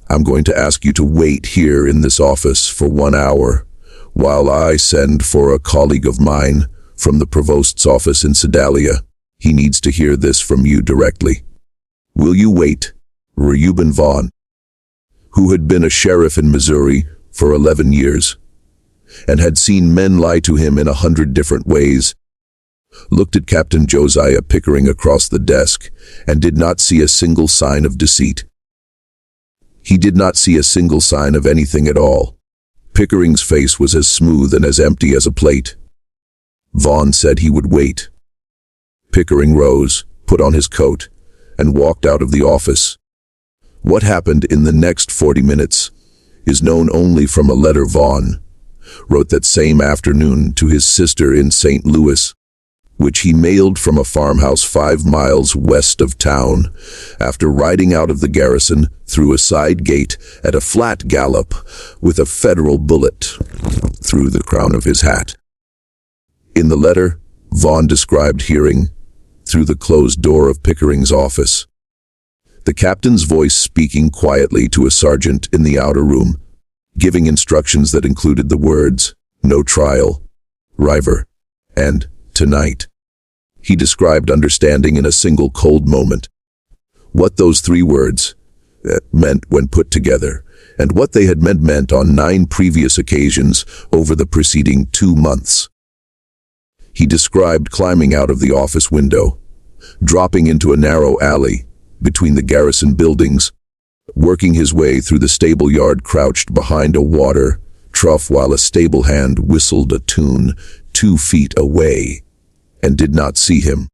I'm going to ask you to wait here in this office for 1 hour while I send for a colleague of mine from the provost's office in Sedalia. He needs to hear this from you directly. Will you wait?" Reuben Vaughn, who had been a sheriff in Missouri for 11 years and had seen men lie to him in 100 different ways, looked at Captain Josiah Pickering across the desk and did not see a single sign of deceit. He did not see a single sign of anything at all. Pickering's face was as smooth and as empty as a plate. Vaughn said he would wait. Pickering rose, put on his coat, and walked out of the office. What happened in the next 40 minutes is known only from a letter Vaughn wrote that same afternoon to his sister in St. Louis, which he mailed from a farmhouse 5 miles west of town after riding out of the garrison through a side gate at a flat gallop with a federal bullet through the crown of his hat. In the letter, Vaughn described hearing, through the closed door of Pickering's office, the captain's voice speaking quietly to a sergeant in the outer room, giving instructions that included the words, "No trial," "River," and "Tonight." He described understanding in a single cold moment what those 3 words meant when put together, and what they had meant on 9 previous occasions over the preceding 2 months. He described climbing out of the office window, dropping into a narrow alley between the garrison buildings, working his way through the stable yard crouched behind a water trough while a stable hand whistled a tune 2 feet away and did not see him,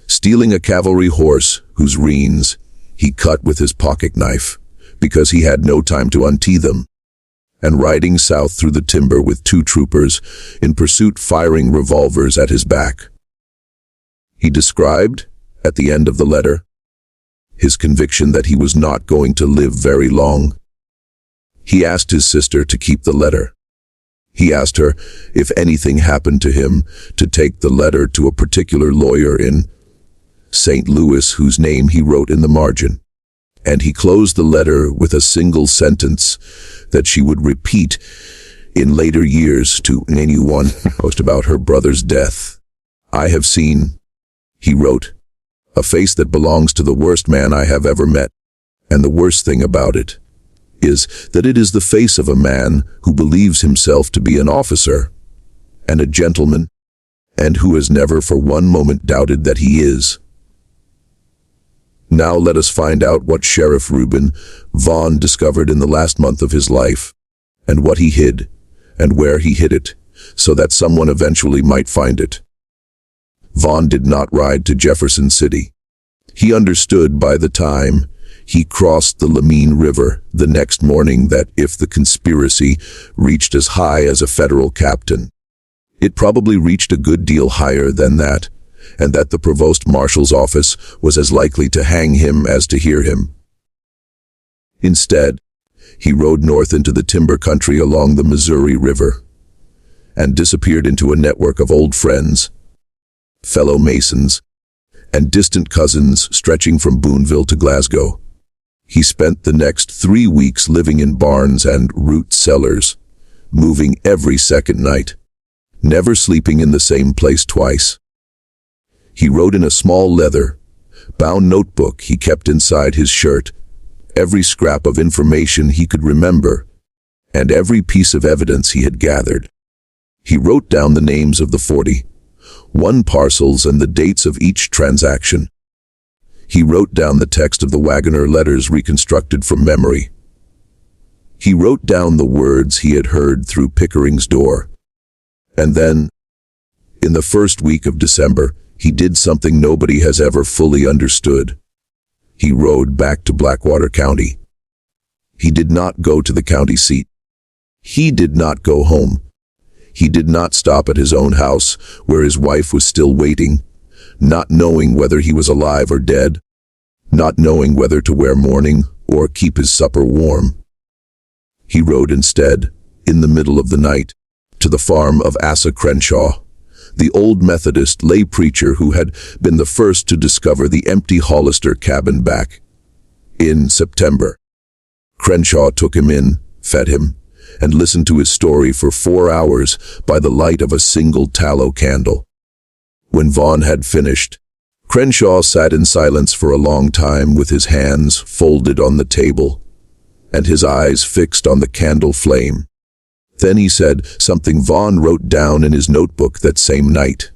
stealing a cavalry horse whose reins he cut with his pocket knife because he had no time to untee them, and riding south through the timber with 2 troopers in pursuit firing revolvers at his back. He described, at the end of the letter, his conviction that he was not going to live very long. He asked his sister to keep the letter. He asked her, if anything happened to him, to take the letter to a particular lawyer in St. Louis whose name he wrote in the margin. And he closed the letter with a single sentence that she would repeat in later years to anyone post about her brother's death. I have seen, he wrote, a face that belongs to the worst man I have ever met. And the worst thing about it is that it is the face of a man who believes himself to be an officer and a gentleman, and who has never for one moment doubted that he is. Now let us find out what Sheriff Reuben Vaughn discovered in the last month of his life, and what he hid, and where he hid it, so that someone eventually might find it. Vaughn did not ride to Jefferson City. He understood by the time he crossed the Lamine River the next morning that if the conspiracy reached as high as a federal captain, it probably reached a good deal higher than that, and that the provost marshal's office was as likely to hang him as to hear him. Instead, he rode north into the timber country along the Missouri River and disappeared into a network of old friends, fellow Masons, and distant cousins stretching from Boonville to Glasgow. He spent the next 3 weeks living in barns and root cellars, moving every second night, never sleeping in the same place twice. He wrote in a small leather-bound notebook he kept inside his shirt every scrap of information he could remember and every piece of evidence he had gathered. He wrote down the names of the 41 parcels and the dates of each transaction. He wrote down the text of the Wagoner letters reconstructed from memory. He wrote down the words he had heard through Pickering's door. And then, in the first week of December, he did something nobody has ever fully understood. He rode back to Blackwater County. He did not go to the county seat. He did not go home. He did not stop at his own house, where his wife was still waiting, not knowing whether he was alive or dead, not knowing whether to wear mourning or keep his supper warm. He rode instead, in the middle of the night, to the farm of Asa Crenshaw, the old Methodist lay preacher who had been the first to discover the empty Hollister cabin back in September. Crenshaw took him in, fed him, and listened to his story for 4 hours by the light of a single tallow candle. When Vaughn had finished, Crenshaw sat in silence for a long time with his hands folded on the table and his eyes fixed on the candle flame. Then he said something Vaughn wrote down in his notebook that same night.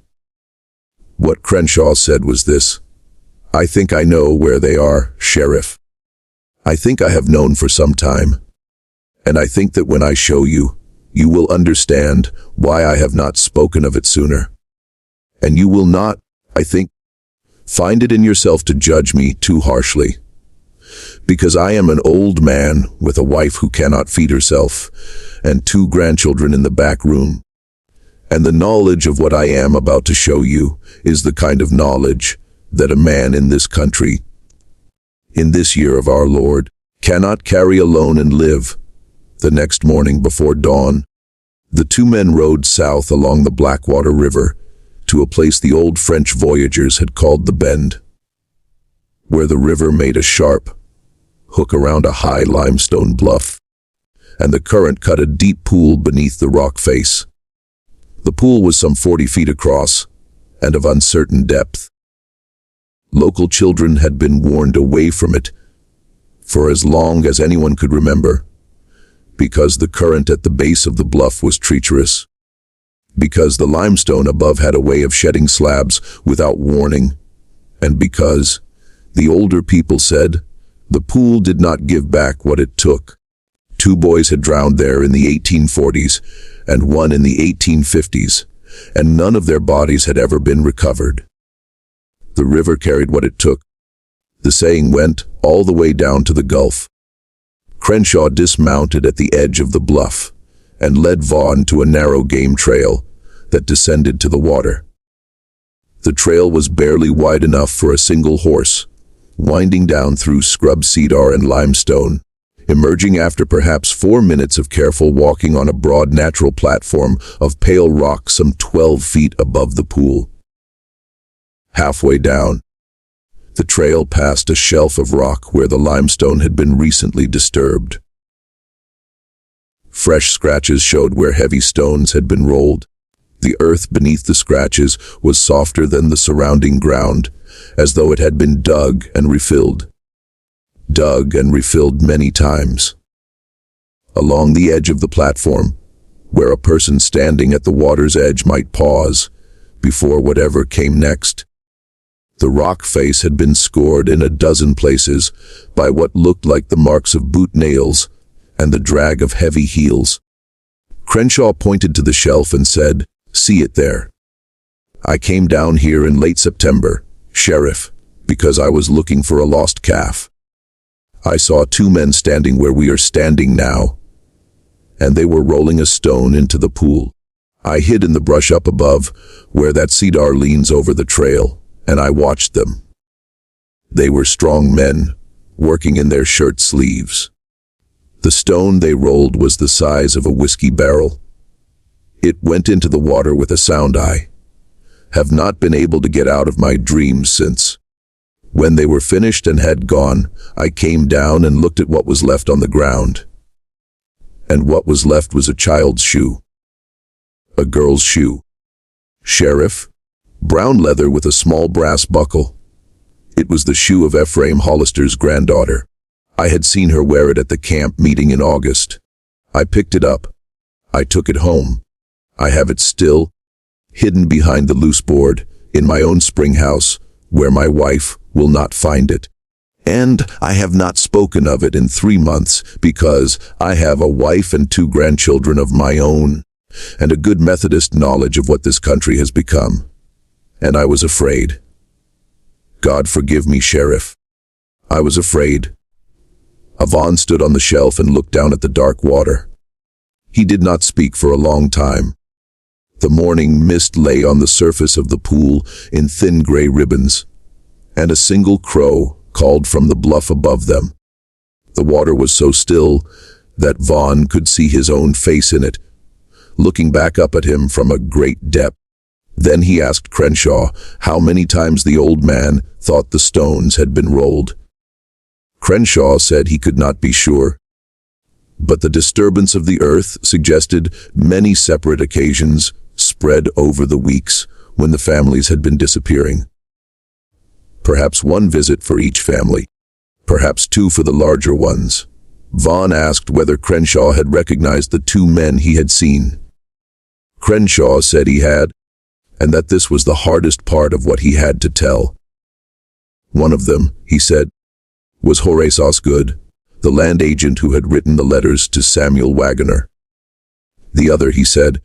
What Crenshaw said was this: "I think I know where they are, Sheriff. I think I have known for some time. And I think that when I show you, you will understand why I have not spoken of it sooner. And you will not, I think, find it in yourself to judge me too harshly. Because I am an old man with a wife who cannot feed herself, and 2 grandchildren in the back room. And the knowledge of what I am about to show you is the kind of knowledge that a man in this country, in this year of our Lord, cannot carry alone and live." The next morning before dawn, the 2 men rode south along the Blackwater River to a place the old French voyagers had called the Bend, where the river made a sharp hook around a high limestone bluff, and the current cut a deep pool beneath the rock face. The pool was some 40 feet across and of uncertain depth. Local children had been warned away from it for as long as anyone could remember, because the current at the base of the bluff was treacherous, because the limestone above had a way of shedding slabs without warning, and because, the older people said, the pool did not give back what it took. 2 boys had drowned there in the 1840s and 1 in the 1850s, and none of their bodies had ever been recovered. The river carried what it took. The saying went all the way down to the Gulf. Crenshaw dismounted at the edge of the bluff and led Vaughn to a narrow game trail that descended to the water. The trail was barely wide enough for a single horse, winding down through scrub cedar and limestone, emerging after perhaps 4 minutes of careful walking on a broad natural platform of pale rock some 12 feet above the pool. Halfway down, the trail passed a shelf of rock where the limestone had been recently disturbed. Fresh scratches showed where heavy stones had been rolled. The earth beneath the scratches was softer than the surrounding ground, as though it had been dug and refilled many times. Along the edge of the platform, where a person standing at the water's edge might pause before whatever came next, the rock face had been scored in a dozen places by what looked like the marks of boot nails and the drag of heavy heels. Crenshaw pointed to the shelf and said, "See it there. I came down here in late September, Sheriff, because I was looking for a lost calf. I saw 2 men standing where we are standing now, and they were rolling a stone into the pool. I hid in the brush up above, where that cedar leans over the trail, and I watched them. They were strong men, working in their shirt sleeves. The stone they rolled was the size of a whiskey barrel. It went into the water with a sound I have not been able to get out of my dreams since. When they were finished and had gone, I came down and looked at what was left on the ground. And what was left was a child's shoe. A girl's shoe. Sheriff, brown leather with a small brass buckle. It was the shoe of Ephraim Hollister's granddaughter. I had seen her wear it at the camp meeting in August. I picked it up. I took it home. I have it still, hidden behind the loose board, in my own spring house, where my wife will not find it. And I have not spoken of it in 3 months because I have a wife and 2 grandchildren of my own, and a good Methodist knowledge of what this country has become. And I was afraid. God forgive me, Sheriff. I was afraid." Avon stood on the shelf and looked down at the dark water. He did not speak for a long time. The morning mist lay on the surface of the pool in thin gray ribbons, and a single crow called from the bluff above them. The water was so still that Vaughn could see his own face in it, looking back up at him from a great depth. Then he asked Crenshaw how many times the old man thought the stones had been rolled. Crenshaw said he could not be sure, but the disturbance of the earth suggested many separate occasions spread over the weeks when the families had been disappearing. Perhaps 1 visit for each family, perhaps 2 for the larger ones. Vaughn asked whether Crenshaw had recognized the 2 men he had seen. Crenshaw said he had, and that this was the hardest part of what he had to tell. One of them, he said, was Horace Osgood, the land agent who had written the letters to Samuel Wagoner. The other, he said,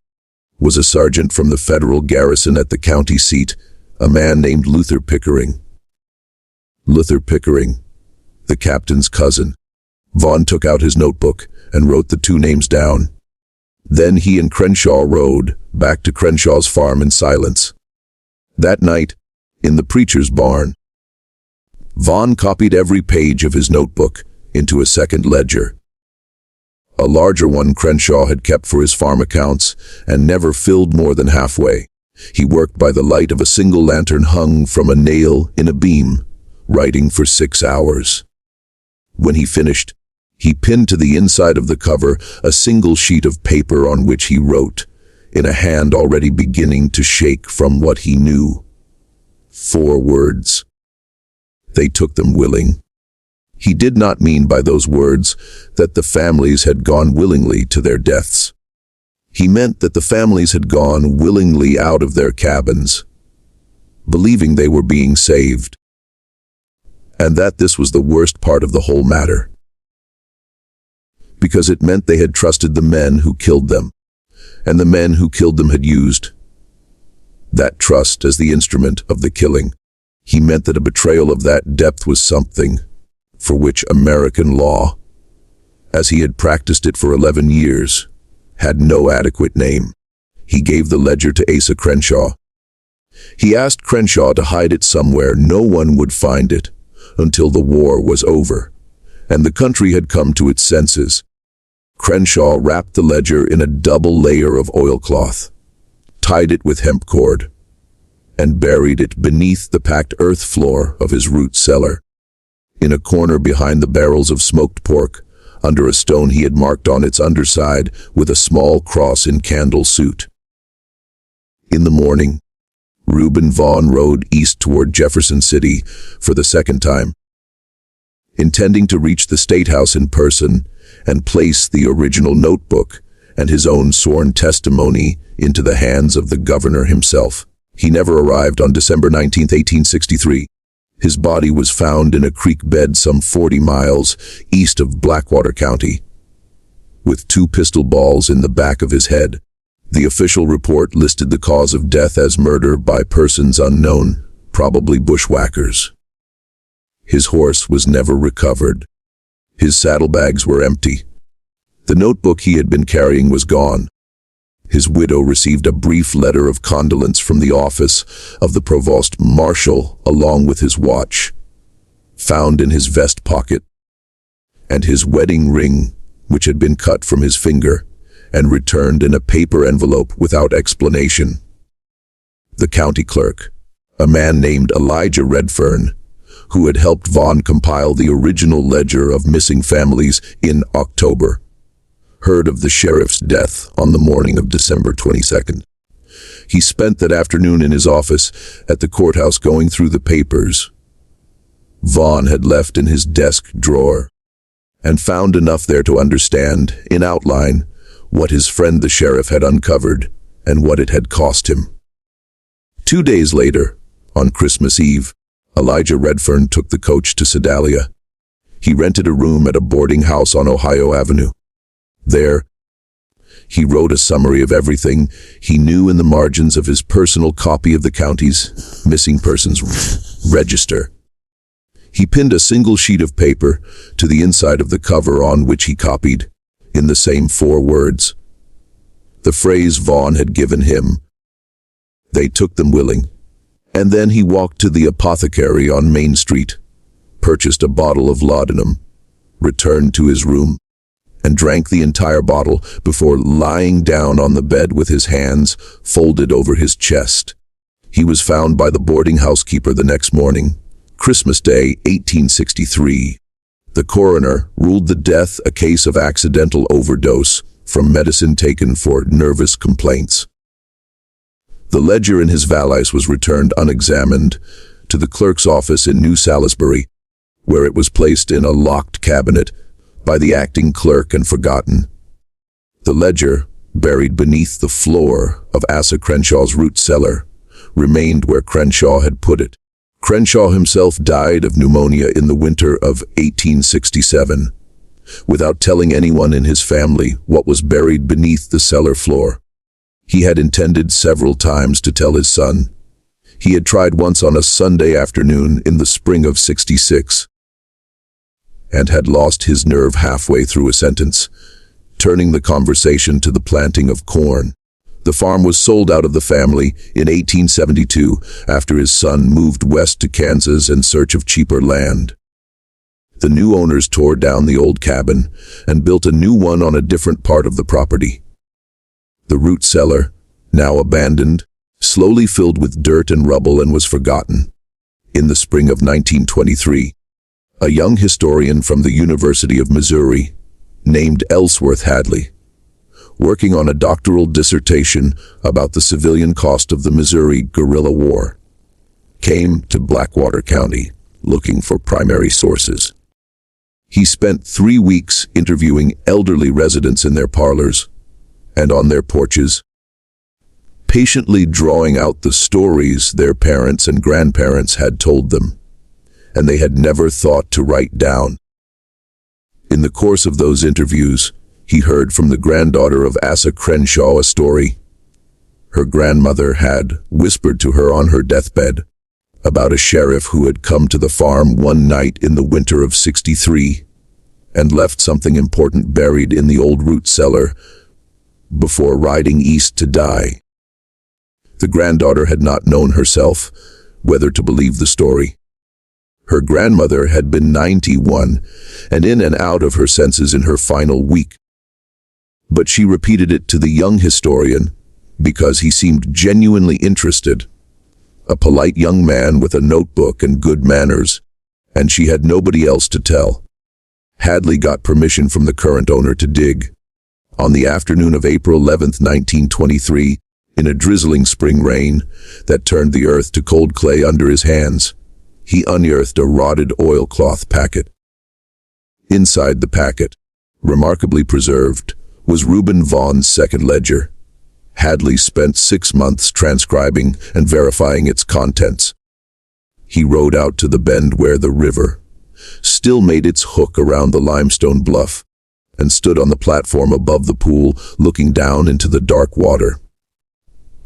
was a sergeant from the federal garrison at the county seat, a man named Luther Pickering. Luther Pickering, the captain's cousin. Vaughn took out his notebook and wrote the 2 names down. Then he and Crenshaw rode back to Crenshaw's farm in silence. That night, in the preacher's barn, Vaughn copied every page of his notebook into a second ledger. A larger one Crenshaw had kept for his farm accounts and never filled more than halfway. He worked by the light of a single lantern hung from a nail in a beam, writing for 6 hours. When he finished, he pinned to the inside of the cover a single sheet of paper on which he wrote, in a hand already beginning to shake from what he knew. 4 words. They took them willing. He did not mean by those words that the families had gone willingly to their deaths. He meant that the families had gone willingly out of their cabins, believing they were being saved. And that this was the worst part of the whole matter, because it meant they had trusted the men who killed them, and the men who killed them had used that trust as the instrument of the killing. He meant that a betrayal of that depth was something for which American law, as he had practiced it for 11 years, had no adequate name. He gave the ledger to Asa Crenshaw. He asked Crenshaw to hide it somewhere no one would find it until the war was over, and the country had come to its senses. Crenshaw wrapped the ledger in a double layer of oilcloth, tied it with hemp cord, and buried it beneath the packed earth floor of his root cellar. In a corner behind the barrels of smoked pork, under a stone he had marked on its underside with a small cross in candle suit. In the morning, Reuben Vaughn rode east toward Jefferson City for the second time, intending to reach the State House in person and place the original notebook and his own sworn testimony into the hands of the governor himself. He never arrived on December 19, 1863. His body was found in a creek bed some 40 miles east of Blackwater County, with 2 pistol balls in the back of his head. The official report listed the cause of death as murder by persons unknown, probably bushwhackers. His horse was never recovered. His saddlebags were empty. The notebook he had been carrying was gone. His widow received a brief letter of condolence from the office of the provost marshal along with his watch, found in his vest pocket, and his wedding ring, which had been cut from his finger and returned in a paper envelope without explanation. The county clerk, a man named Elijah Redfern, who had helped Vaughn compile the original ledger of missing families in October, heard of the sheriff's death on the morning of December 22nd. He spent that afternoon in his office at the courthouse going through the papers Vaughn had left in his desk drawer, and found enough there to understand, in outline, what his friend the sheriff had uncovered and what it had cost him. 2 days later, on Christmas Eve, Elijah Redfern took the coach to Sedalia. He rented a room at a boarding house on Ohio Avenue. There, he wrote a summary of everything he knew in the margins of his personal copy of the county's missing persons register. He pinned a single sheet of paper to the inside of the cover on which he copied, in the same 4 words, the phrase Vaughn had given him. They took them willing. And then he walked to the apothecary on Main Street, purchased a bottle of laudanum, returned to his room, and drank the entire bottle before lying down on the bed with his hands folded over his chest. He was found by the boarding house keeper the next morning, Christmas Day, 1863. The coroner ruled the death a case of accidental overdose from medicine taken for nervous complaints. The ledger in his valise was returned unexamined to the clerk's office in New Salisbury, where it was placed in a locked cabinet by the acting clerk and forgotten. The ledger, buried beneath the floor of Asa Crenshaw's root cellar, remained where Crenshaw had put it. Crenshaw himself died of pneumonia in the winter of 1867, without telling anyone in his family what was buried beneath the cellar floor. He had intended several times to tell his son. He had tried once on a Sunday afternoon in the spring of '66, and had lost his nerve halfway through a sentence, turning the conversation to the planting of corn. The farm was sold out of the family in 1872 after his son moved west to Kansas in search of cheaper land. The new owners tore down the old cabin and built a new one on a different part of the property. The root cellar, now abandoned, slowly filled with dirt and rubble and was forgotten. In the spring of 1923, a young historian from the University of Missouri, named Ellsworth Hadley, working on a doctoral dissertation about the civilian cost of the Missouri guerrilla war, came to Blackwater County looking for primary sources. He spent 3 weeks interviewing elderly residents in their parlors and on their porches, patiently drawing out the stories their parents and grandparents had told them, and they had never thought to write down. In the course of those interviews, he heard from the granddaughter of Asa Crenshaw a story her grandmother had whispered to her on her deathbed about a sheriff who had come to the farm one night in the winter of '63 and left something important buried in the old root cellar before riding east to die. The granddaughter had not known herself whether to believe the story. Her grandmother had been 91 and in and out of her senses in her final week. But she repeated it to the young historian because he seemed genuinely interested. A polite young man with a notebook and good manners, and she had nobody else to tell. Hadley got permission from the current owner to dig. On the afternoon of April 11, 1923, in a drizzling spring rain that turned the earth to cold clay under his hands, he unearthed a rotted oilcloth packet. Inside the packet, remarkably preserved, was Reuben Vaughan's second ledger. Hadley spent 6 months transcribing and verifying its contents. He rowed out to the bend where the river still made its hook around the limestone bluff and stood on the platform above the pool looking down into the dark water.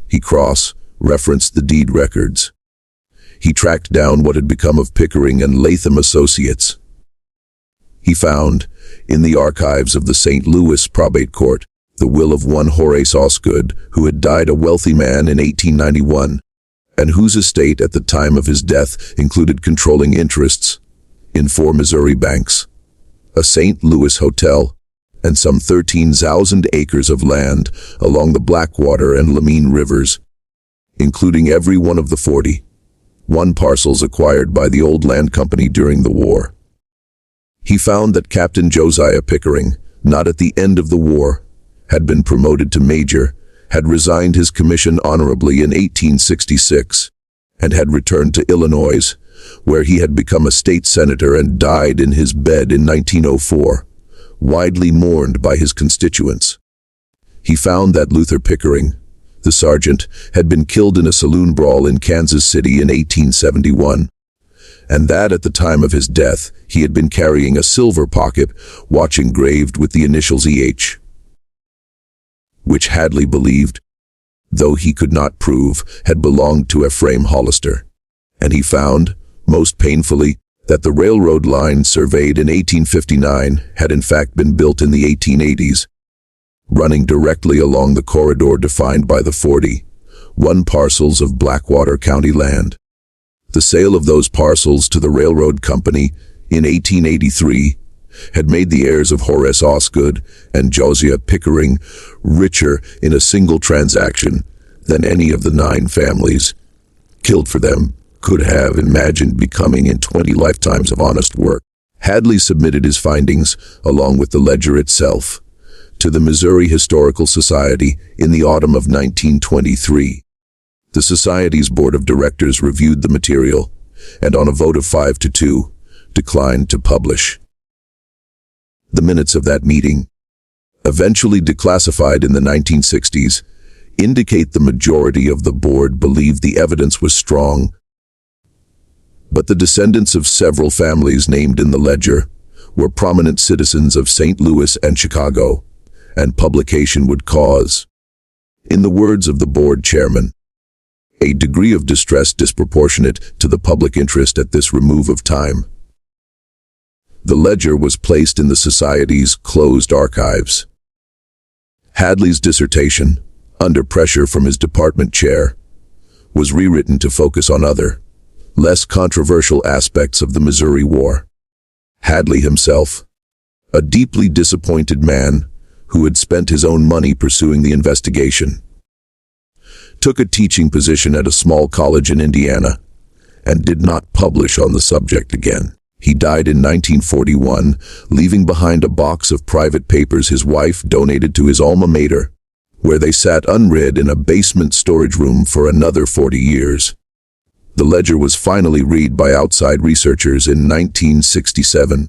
He cross-referenced the deed records. He tracked down what had become of Pickering and Latham Associates. He found, in the archives of the St. Louis probate court, the will of one Horace Osgood, who had died a wealthy man in 1891, and whose estate at the time of his death included controlling interests in 4 Missouri banks, a St. Louis hotel, and some 13,000 acres of land along the Blackwater and Lamine rivers, including every one of the 41 parcels acquired by the old land company during the war. He found that Captain Josiah Pickering, not at the end of the war, had been promoted to major, had resigned his commission honorably in 1866, and had returned to Illinois, where he had become a state senator and died in his bed in 1904, widely mourned by his constituents. He found that Luther Pickering, the sergeant, had been killed in a saloon brawl in Kansas City in 1871, and that at the time of his death he had been carrying a silver pocket watch engraved with the initials E.H., which Hadley believed, though he could not prove, had belonged to Ephraim Hollister. And he found, most painfully, that the railroad line surveyed in 1859 had in fact been built in the 1880s, running directly along the corridor defined by the 41 parcels of Blackwater County land. The sale of those parcels to the railroad company in 1883 had made the heirs of Horace Osgood and Josiah Pickering richer in a single transaction than any of the 9 families killed for them could have imagined becoming in 20 lifetimes of honest work. Hadley submitted his findings, along with the ledger itself, to the Missouri Historical Society in the autumn of 1923. The Society's board of directors reviewed the material, and on a vote of 5-2, declined to publish. The minutes of that meeting, eventually declassified in the 1960s, indicate the majority of the board believed the evidence was strong, but the descendants of several families named in the ledger were prominent citizens of St. Louis and Chicago, and publication would cause, in the words of the board chairman, a degree of distress disproportionate to the public interest at this remove of time. The ledger was placed in the Society's closed archives. Hadley's dissertation, under pressure from his department chair, was rewritten to focus on other, less controversial aspects of the Missouri War. Hadley himself, a deeply disappointed man who had spent his own money pursuing the investigation, took a teaching position at a small college in Indiana and did not publish on the subject again. He died in 1941, leaving behind a box of private papers his wife donated to his alma mater, where they sat unread in a basement storage room for another 40 years. The ledger was finally read by outside researchers in 1967,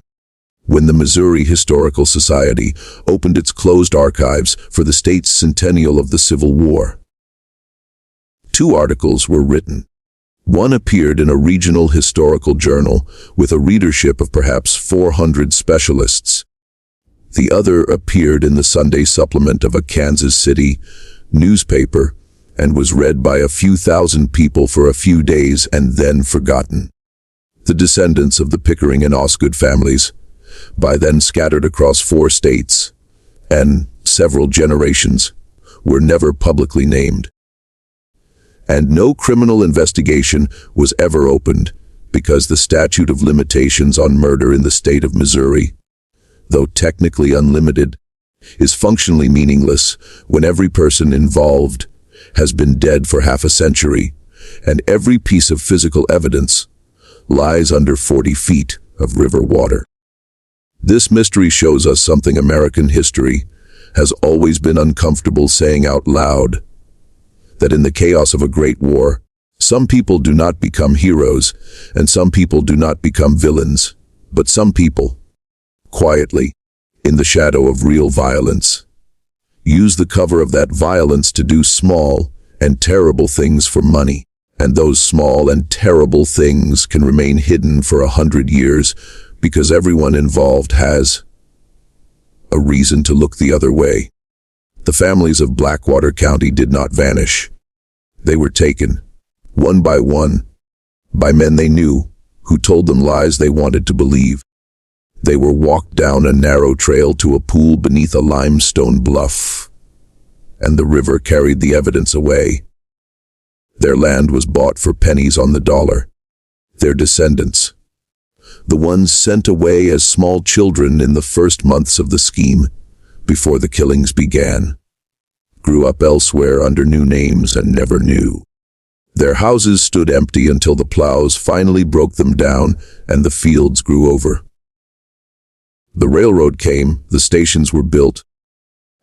when the Missouri Historical Society opened its closed archives for the state's centennial of the Civil War. 2 articles were written. One appeared in a regional historical journal with a readership of perhaps 400 specialists. The other appeared in the Sunday supplement of a Kansas City newspaper and was read by a few thousand people for a few days and then forgotten. The descendants of the Pickering and Osgood families, by then scattered across 4 states and several generations, were never publicly named. And no criminal investigation was ever opened because the statute of limitations on murder in the state of Missouri, though technically unlimited, is functionally meaningless when every person involved has been dead for half a century, and every piece of physical evidence lies under 40 feet of river water. This mystery shows us something American history has always been uncomfortable saying out loud, that in the chaos of a great war, some people do not become heroes, and some people do not become villains, but some people, quietly, in the shadow of real violence, use the cover of that violence to do small and terrible things for money. And those small and terrible things can remain hidden for 100 years because everyone involved has a reason to look the other way. The families of Blackwater County did not vanish. They were taken, one, by men they knew, who told them lies they wanted to believe. They were walked down a narrow trail to a pool beneath a limestone bluff, and the river carried the evidence away. Their land was bought for pennies on the dollar. Their descendants, the ones sent away as small children in the first months of the scheme, before the killings began, grew up elsewhere under new names and never knew. Their houses stood empty until the plows finally broke them down and the fields grew over. The railroad came, the stations were built,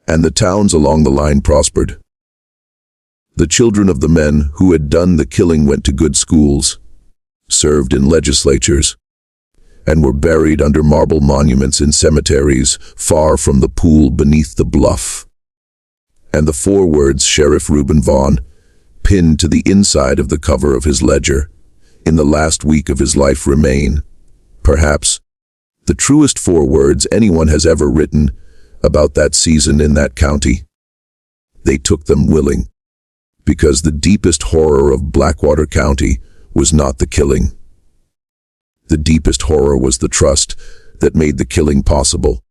and the towns along the line prospered. The children of the men who had done the killing went to good schools, served in legislatures, and were buried under marble monuments in cemeteries far from the pool beneath the bluff. And the 4 words Sheriff Reuben Vaughn pinned to the inside of the cover of his ledger in the last week of his life remain, perhaps, the truest 4 words anyone has ever written about that season in that county. They took them willing, because the deepest horror of Blackwater County was not the killing. The deepest horror was the trust that made the killing possible.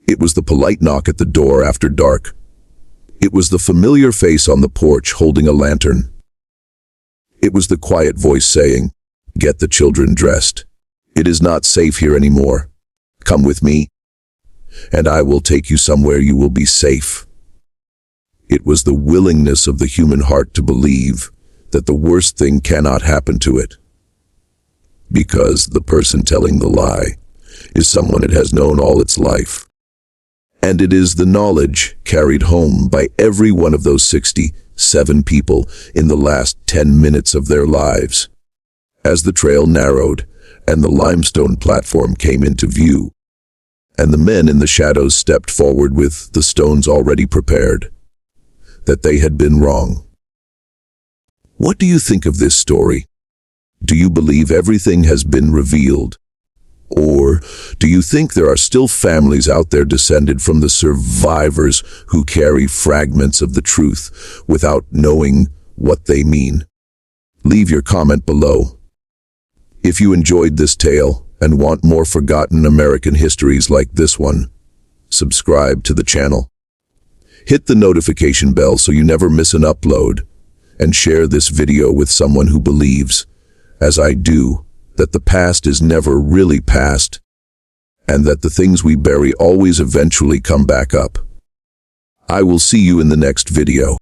It was the polite knock at the door after dark. It was the familiar face on the porch holding a lantern. It was the quiet voice saying, "Get the children dressed. It is not safe here anymore. Come with me, and I will take you somewhere you will be safe." It was the willingness of the human heart to believe that the worst thing cannot happen to it, because the person telling the lie is someone it has known all its life. And it is the knowledge carried home by every one of those 67 people in the last 10 minutes of their lives. As the trail narrowed and the limestone platform came into view, and the men in the shadows stepped forward with the stones already prepared, that they had been wrong. What do you think of this story? Do you believe everything has been revealed? Or do you think there are still families out there descended from the survivors who carry fragments of the truth without knowing what they mean? Leave your comment below. If you enjoyed this tale and want more forgotten American histories like this one, subscribe to the channel. Hit the notification bell so you never miss an upload, and share this video with someone who believes, as I do, that the past is never really past, and that the things we bury always eventually come back up. I will see you in the next video.